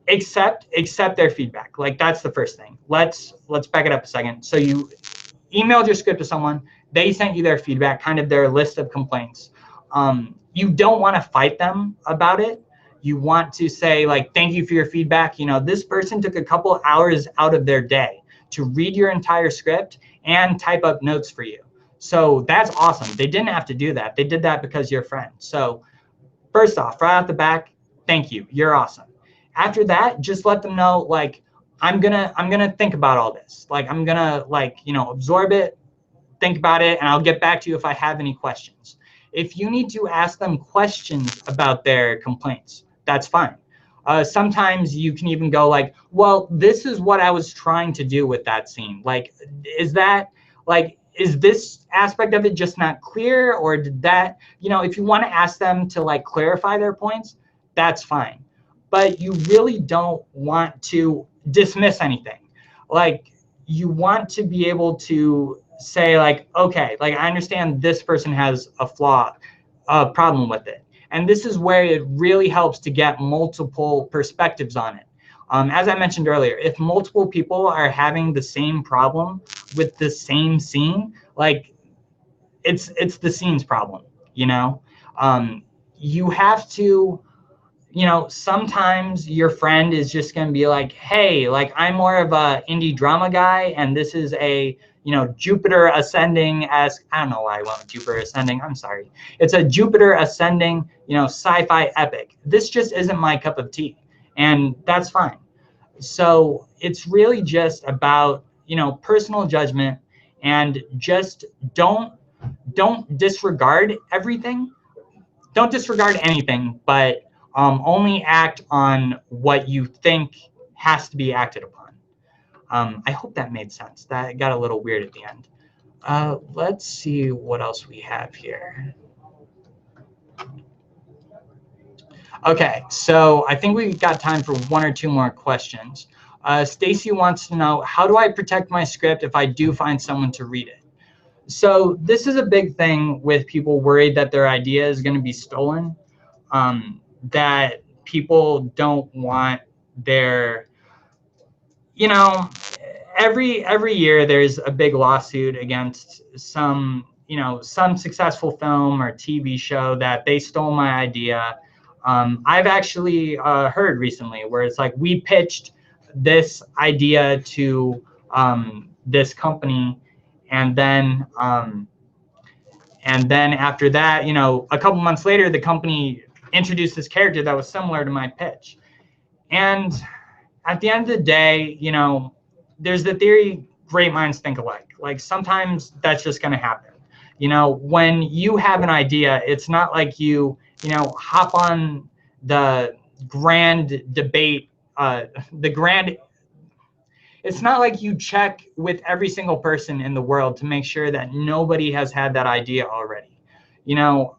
accept their feedback. Like, that's the first thing. Let's back it up a second. So you emailed your script to someone, they sent you their feedback, kind of their list of complaints. You don't want to fight them about it. You want to say, like, thank you for your feedback. You know, this person took a couple hours out of their day to read your entire script and type up notes for you. So that's awesome. They didn't have to do that. They did that because you're a friend. So first off, right off the back, thank you. You're awesome. After that, just let them know, like, I'm gonna think about all this. Like, I'm gonna, like, you know, absorb it, think about it, and I'll get back to you if I have any questions. If you need to ask them questions about their complaints, that's fine. Sometimes you can even go like, well, this is what I was trying to do with that scene. Like, is this aspect of it just not clear, or did that, you know, if you want to ask them to, like, clarify their points, that's fine. But you really don't want to dismiss anything. Like, you want to be able to say, like, okay, like, I understand this person has a problem with it. And this is where it really helps to get multiple perspectives on it. As I mentioned earlier, if multiple people are having the same problem with the same scene, like, it's the scene's problem, you know? You have to, you know, sometimes your friend is just going to be like, hey, like, I'm more of a indie drama guy, and this is a, you know, Jupiter ascending as, I don't know why I went with Jupiter ascending, I'm sorry. It's a Jupiter ascending, you know, sci-fi epic. This just isn't my cup of tea, and that's fine. So it's really just about, you know, personal judgment, and just don't disregard everything. Don't disregard anything, but only act on what you think has to be acted upon. I hope that made sense. That got a little weird at the end. Let's see what else we have here. Okay, so I think we've got time for one or two more questions. Stacy wants to know, how do I protect my script if I do find someone to read it? So this is a big thing with people worried that their idea is going to be stolen, that people don't want their, you know, every year there's a big lawsuit against some, you know, some successful film or TV show that they stole my idea. I've actually heard recently where it's like, we pitched this idea to this company, and then after that, you know, a couple months later, the company introduced this character that was similar to my pitch. And at the end of the day, you know, there's the theory, great minds think alike. Like, sometimes that's just going to happen. You know, when you have an idea, it's not like you know, hop on the grand debate, it's not like you check with every single person in the world to make sure that nobody has had that idea already. You know,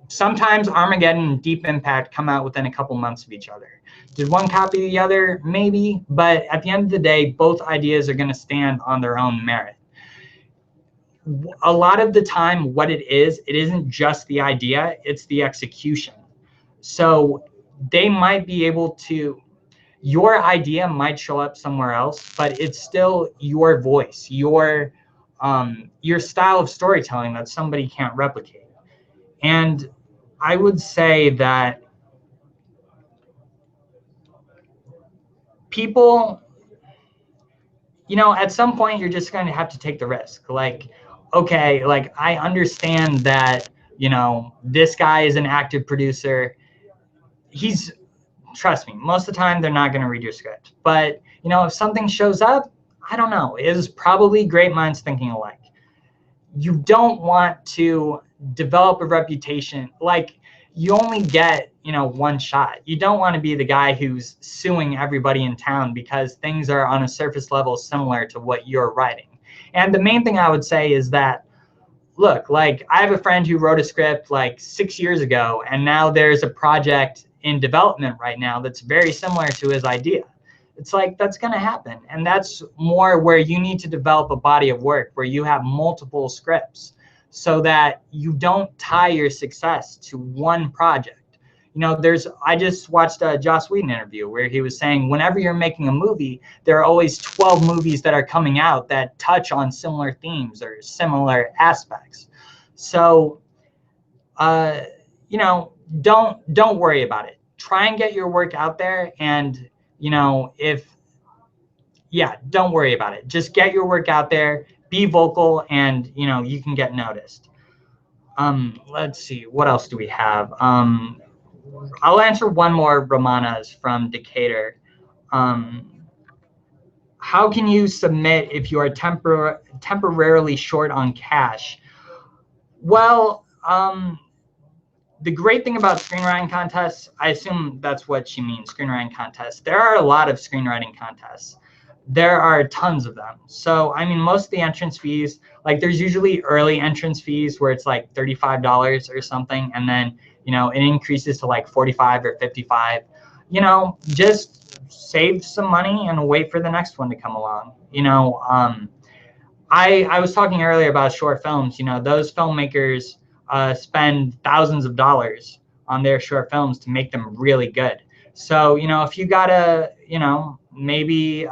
sometimes Armageddon and Deep Impact come out within a couple months of each other. Did one copy the other? Maybe, but at the end of the day, both ideas are going to stand on their own merit. A lot of the time, what it isn't just the idea, it's the execution. So they might be able to, your idea might show up somewhere else, but it's still your voice, your style of storytelling that somebody can't replicate. And I would say that people, you know, at some point you're just going to have to take the risk. Like, okay, like, I understand that, you know, this guy is an active producer. Trust me, most of the time they're not going to read your script. But, you know, if something shows up, I don't know, it is probably great minds thinking alike. You don't want to develop a reputation. Like, you only get, you know, one shot. You don't want to be the guy who's suing everybody in town because things are on a surface level similar to what you're writing. And the main thing I would say is that, look, like, I have a friend who wrote a script like 6 years ago, and now there's a project in development right now that's very similar to his idea. It's like, that's going to happen. And that's more where you need to develop a body of work where you have multiple scripts so that you don't tie your success to one project. You know, I just watched a Joss Whedon interview where he was saying whenever you're making a movie, there are always 12 movies that are coming out that touch on similar themes or similar aspects. So, you know, don't worry about it. Try and get your work out there, and you know, don't worry about it. Just get your work out there, be vocal, and you know, you can get noticed. Let's see, what else do we have? I'll answer one more, Romana's from Decatur. How can you submit if you are temporarily short on cash? Well, the great thing about screenwriting contests, I assume that's what she means, screenwriting contests. There are a lot of screenwriting contests. There are tons of them. So, I mean, most of the entrance fees, like there's usually early entrance fees where it's like $35 or something. And then, you know, it increases to like 45 or 55. You know, just save some money and wait for the next one to come along. You know, I was talking earlier about short films. You know, those filmmakers spend thousands of dollars on their short films to make them really good. So, you know, if you gotta, you know, maybe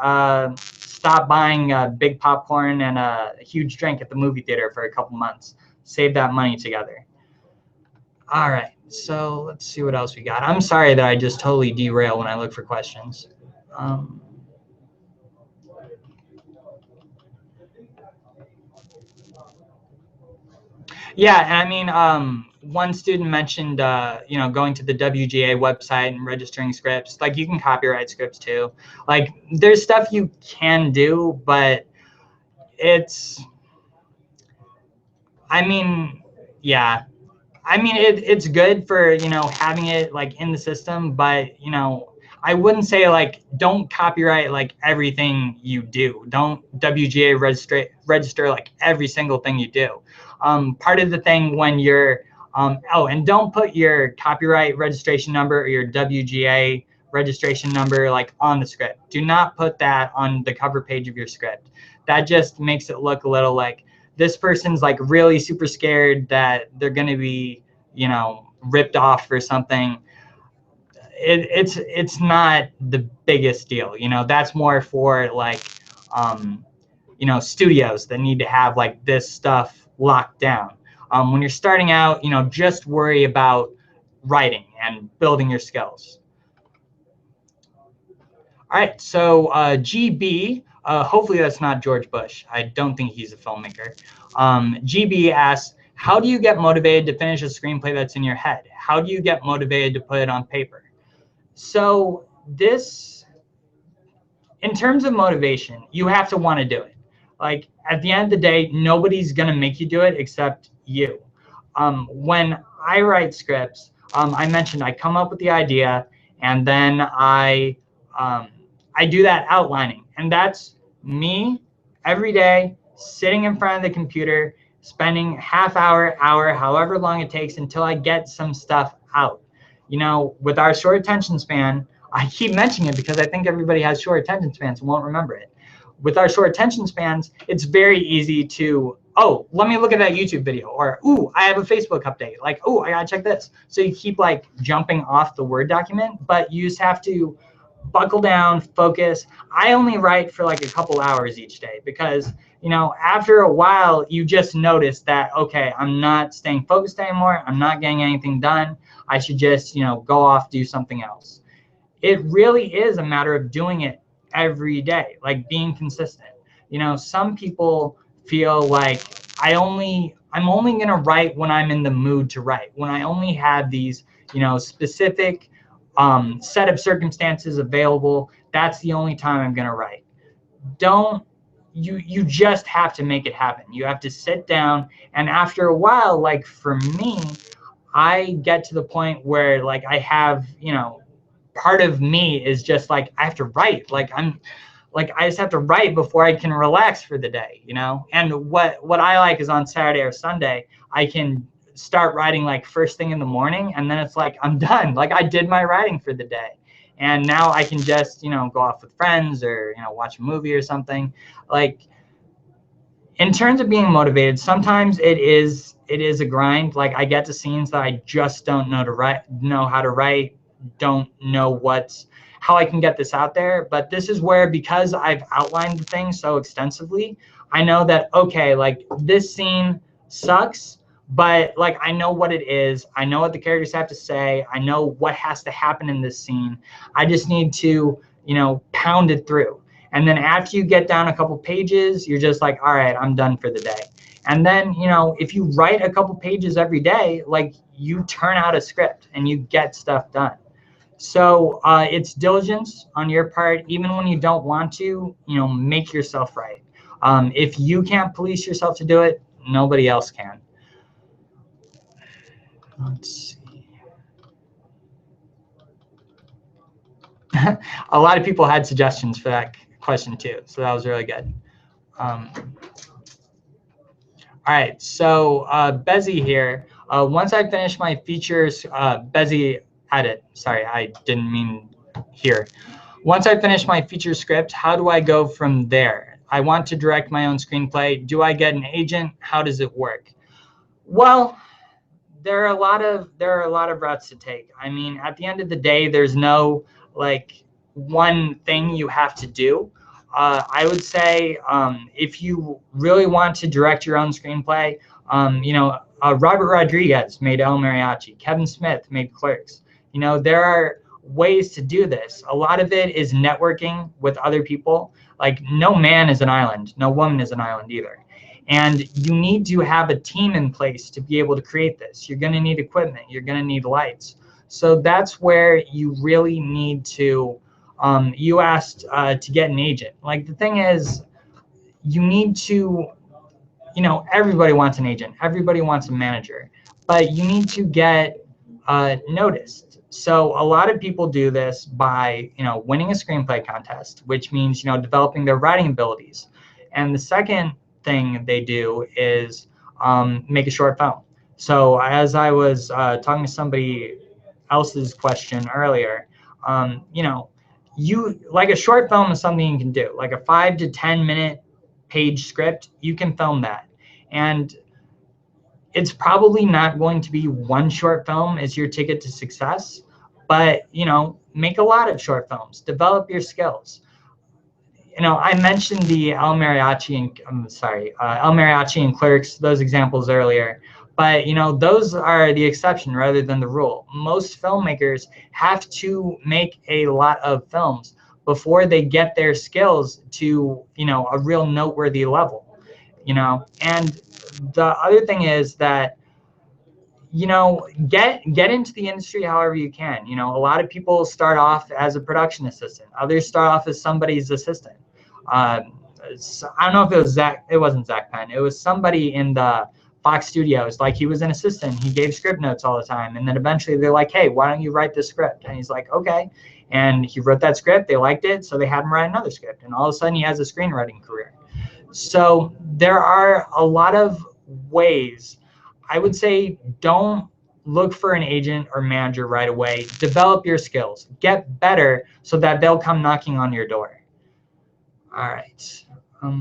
stop buying big popcorn and a huge drink at the movie theater for a couple months, save that money together. All right, so let's see what else we got. I'm sorry that I just totally derail when I look for questions. Yeah, and I mean, one student mentioned, you know, going to the WGA website and registering scripts. Like, you can copyright scripts too. Like, there's stuff you can do, but it's, I mean, yeah. I mean, it's good for, you know, having it like in the system, but, you know, I wouldn't say like don't copyright like everything you do. Don't WGA register like every single thing you do. Part of the thing when you're oh, and don't put your copyright registration number or your WGA registration number like on the script. Do not put that on the cover page of your script. That just makes it look a little like this person's like really super scared that they're going to be, you know, ripped off or something. It's not the biggest deal, you know. That's more for like, you know, studios that need to have like this stuff locked down. When you're starting out, you know, just worry about writing and building your skills. All right, so GB, hopefully that's not George Bush. I don't think he's a filmmaker. GB asks, how do you get motivated to finish a screenplay that's in your head? How do you get motivated to put it on paper? So this, in terms of motivation, you have to want to do it. Like, at the end of the day, nobody's going to make you do it except you. When I write scripts, I mentioned I come up with the idea, and then I do that outlining. And that's me every day sitting in front of the computer, spending half hour, however long it takes until I get some stuff out. You know, with our short attention span, I keep mentioning it because I think everybody has short attention spans and won't remember it. With our short attention spans, it's very easy to, oh, let me look at that YouTube video, or, ooh, I have a Facebook update. Like, ooh, I gotta check this. So you keep like jumping off the Word document, but you just have to buckle down, focus. I only write for like a couple hours each day because, you know, after a while, you just notice that, okay, I'm not staying focused anymore. I'm not getting anything done. I should just, you know, go off, do something else. It really is a matter of doing it every day, like being consistent. You know, some people feel like I'm only going to write when I'm in the mood to write, when I only have these, you know, specific set of circumstances available. That's the only time I'm going to write. You just have to make it happen. You have to sit down, and after a while, like for me, I get to the point where like I have, you know, part of me is just like I have to write. Like I just have to write before I can relax for the day, you know. And what I like is on Saturday or Sunday, I can start writing like first thing in the morning, and then it's like I'm done. Like I did my writing for the day, and now I can just, you know, go off with friends or, you know, watch a movie or something. Like, in terms of being motivated, sometimes it it is a grind. Like I get to scenes that I just don't know how to write, don't know how I can get this out there. But this is where, because I've outlined the thing so extensively, I know that, okay, like this scene sucks, but like I know what it is. I know what the characters have to say. I know what has to happen in this scene. I just need to, pound it through. And then after you get down a couple pages, you're just like, all right, I'm done for the day. And then, if you write a couple pages every day, like you turn out a script and you get stuff done. So it's diligence on your part, even when you don't want to, make yourself right. If you can't police yourself to do it, nobody else can. Let's see. A lot of people had suggestions for that question too, so that was really good. All right, so Bezzy here. Once I finish my features, Bezzy edit. Sorry, I didn't mean here. Once I finish my feature script, how do I go from there? I want to direct my own screenplay. Do I get an agent? How does it work? Well, there are a lot of routes to take. I mean, at the end of the day, there's no like one thing you have to do. I would say if you really want to direct your own screenplay, Robert Rodriguez made El Mariachi. Kevin Smith made Clerks. There are ways to do this. A lot of it is networking with other people. Like no man is an island, no woman is an island either. And you need to have a team in place to be able to create this. You're going to need equipment. You're going to need lights. So that's where you really need to, you asked to get an agent. Like the thing is, you need to, everybody wants an agent. Everybody wants a manager. But you need to get noticed. So a lot of people do this by, winning a screenplay contest, which means, developing their writing abilities. And the second thing they do is make a short film. So as I was talking to somebody else's question earlier, you like a short film is something you can do. Like a 5 to 10 minute page script, you can film that. And it's probably not going to be one short film as your ticket to success, but make a lot of short films, develop your skills. I mentioned the El Mariachi and Clerks, those examples earlier, but those are the exception rather than the rule. Most filmmakers have to make a lot of films before they get their skills to a real noteworthy level. And the other thing is that get into the industry however you can. A lot of people start off as a production assistant. Others start off as somebody's assistant. I don't know if it was Zach. It wasn't Zach Penn. It was somebody in the Fox Studios. Like he was an assistant. He gave script notes all the time. And then eventually they're like, hey, why don't you write this script? And he's like, okay. And he wrote that script. They liked it. So they had him write another script. And all of a sudden he has a screenwriting career. So there are a lot of ways. I would say don't look for an agent or manager right away. Develop your skills. Get better so that they'll come knocking on your door. All right. All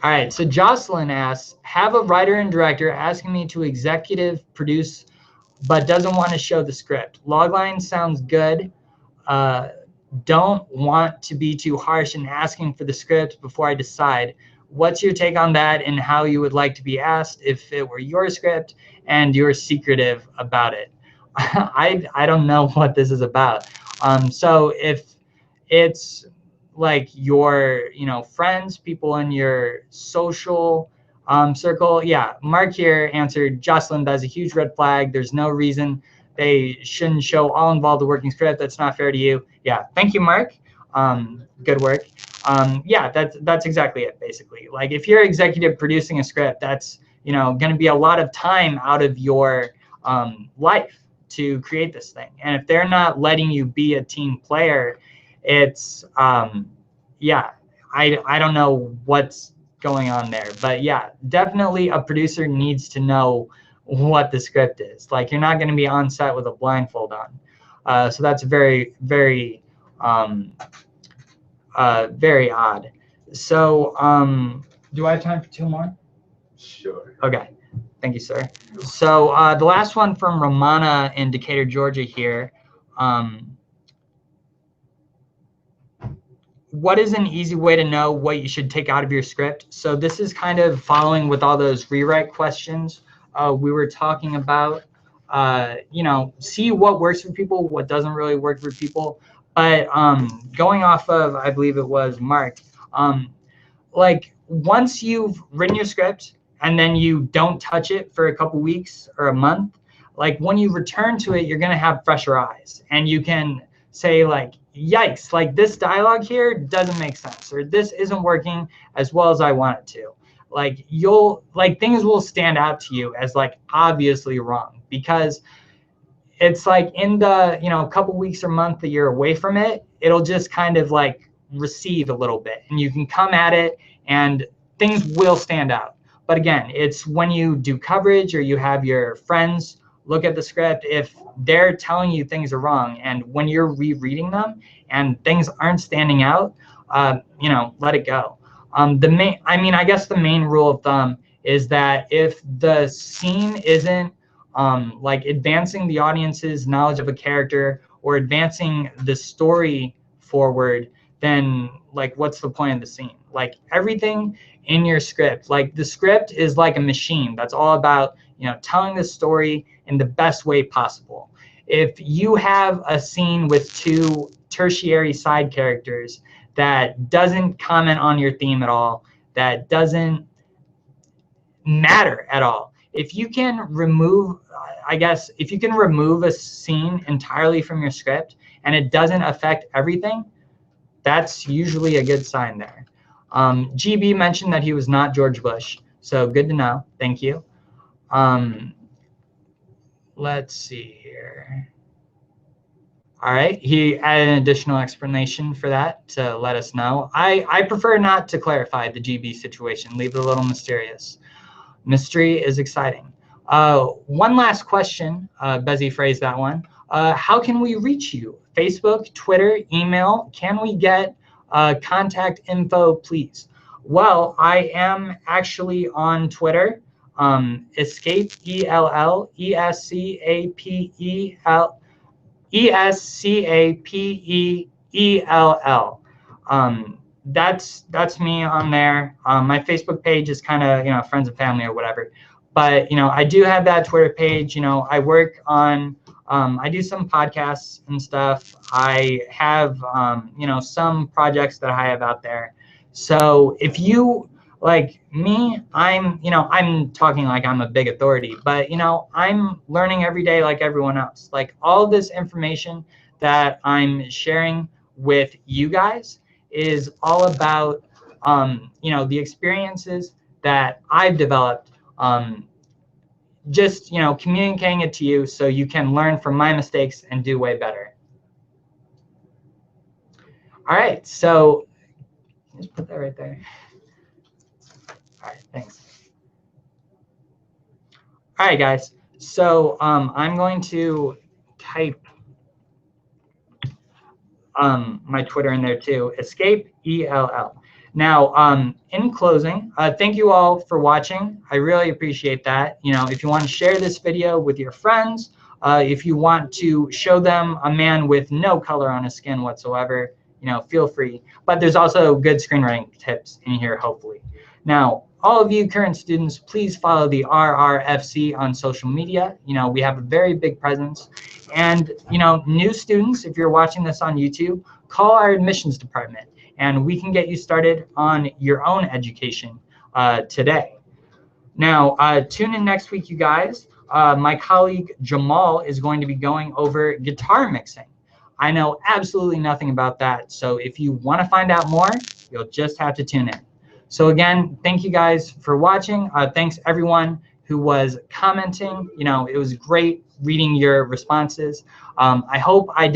right. So Jocelyn asks, have a writer and director asking me to executive produce, but doesn't want to show the script. Logline sounds good. Don't want to be too harsh in asking for the script before I decide. What's your take on that and how you would like to be asked if it were your script and you're secretive about it? I don't know what this is about. So if it's like your friends, people in your social circle, yeah. Mark here answered, Jocelyn, that's a huge red flag. There's no reason they shouldn't show all involved the working script. That's not fair to you. Yeah, thank you, Mark. Good work. Yeah, that's exactly it, basically. Like if you're executive producing a script, that's going to be a lot of time out of your life to create this thing. And if they're not letting you be a team player, it's yeah, I don't know what's going on there. But yeah, definitely a producer needs to know what the script is. Like you're not going to be on set with a blindfold on. So that's very, very very odd. So do I have time for 2 more? Sure. Okay. Thank you, sir. So the last one from Romana in Decatur, Georgia here. What is an easy way to know what you should take out of your script? So this is kind of following with all those rewrite questions we were talking about. You know, see what works for people, what doesn't really work for people. But going off of, I believe it was Mark, like once you've written your script and then you don't touch it for a couple weeks or a month, like when you return to it, you're gonna have fresher eyes and you can say like, yikes, like this dialogue here doesn't make sense, or this isn't working as well as I want it to. Like things will stand out to you as like obviously wrong, because it's like in the, you know, couple weeks or month that you're away from it, it'll just kind of like recede a little bit and you can come at it and things will stand out. But again, it's when you do coverage or you have your friends look at the script, if they're telling you things are wrong and when you're rereading them and things aren't standing out, you know, let it go. I guess the main rule of thumb is that if the scene isn't like advancing the audience's knowledge of a character or advancing the story forward, then like what's the point of the scene? Like everything in your script, like the script is like a machine that's all about, you know, telling the story in the best way possible. If you have a scene with 2 tertiary side characters that doesn't comment on your theme at all, that doesn't matter at all, if you can remove, if you can remove a scene entirely from your script and it doesn't affect everything, that's usually a good sign there. GB mentioned that he was not George Bush, so good to know. Thank you. Let's see here. All right, he added an additional explanation for that to let us know. I prefer not to clarify the GB situation, leave it a little mysterious. Mystery is exciting. One last question, Bezzy phrased that one. How can we reach you? Facebook, Twitter, email? Can we get contact info, please? Well, I am actually on Twitter. Escape, ESCAPEESCAPEELL. That's me on there. My Facebook page is kind of, you know, friends and family or whatever. But, you know, I do have that Twitter page. You know, I work on, I do some podcasts and stuff. I have, you know, some projects that I have out there. So if you like me, I'm talking like I'm a big authority, but, you know, I'm learning every day like everyone else. Like all this information that I'm sharing with you guys is all about, you know, the experiences that I've developed, just, you know, communicating it to you so you can learn from my mistakes and do way better. All right, so just put that right there. All right, thanks. All right, guys. So I'm going to type my Twitter in there too, Escape ELL. Now, in closing, thank you all for watching. I really appreciate that. You know, if you want to share this video with your friends, if you want to show them a man with no color on his skin whatsoever, you know, feel free. But there's also good screenwriting tips in here, hopefully. Now, all of you current students, please follow the RRFC on social media. You know, we have a very big presence. And, you know, new students, if you're watching this on YouTube, call our admissions department and we can get you started on your own education today. Now, tune in next week, you guys. My colleague Jamal is going to be going over guitar mixing. I know absolutely nothing about that. So if you want to find out more, you'll just have to tune in. So again, thank you guys for watching. Thanks everyone who was commenting. You know, it was great reading your responses. I hope I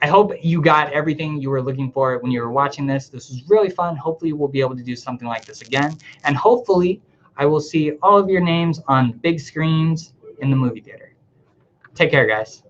hope you got everything you were looking for when you were watching this. This was really fun. Hopefully we'll be able to do something like this again. And hopefully I will see all of your names on big screens in the movie theater. Take care, guys.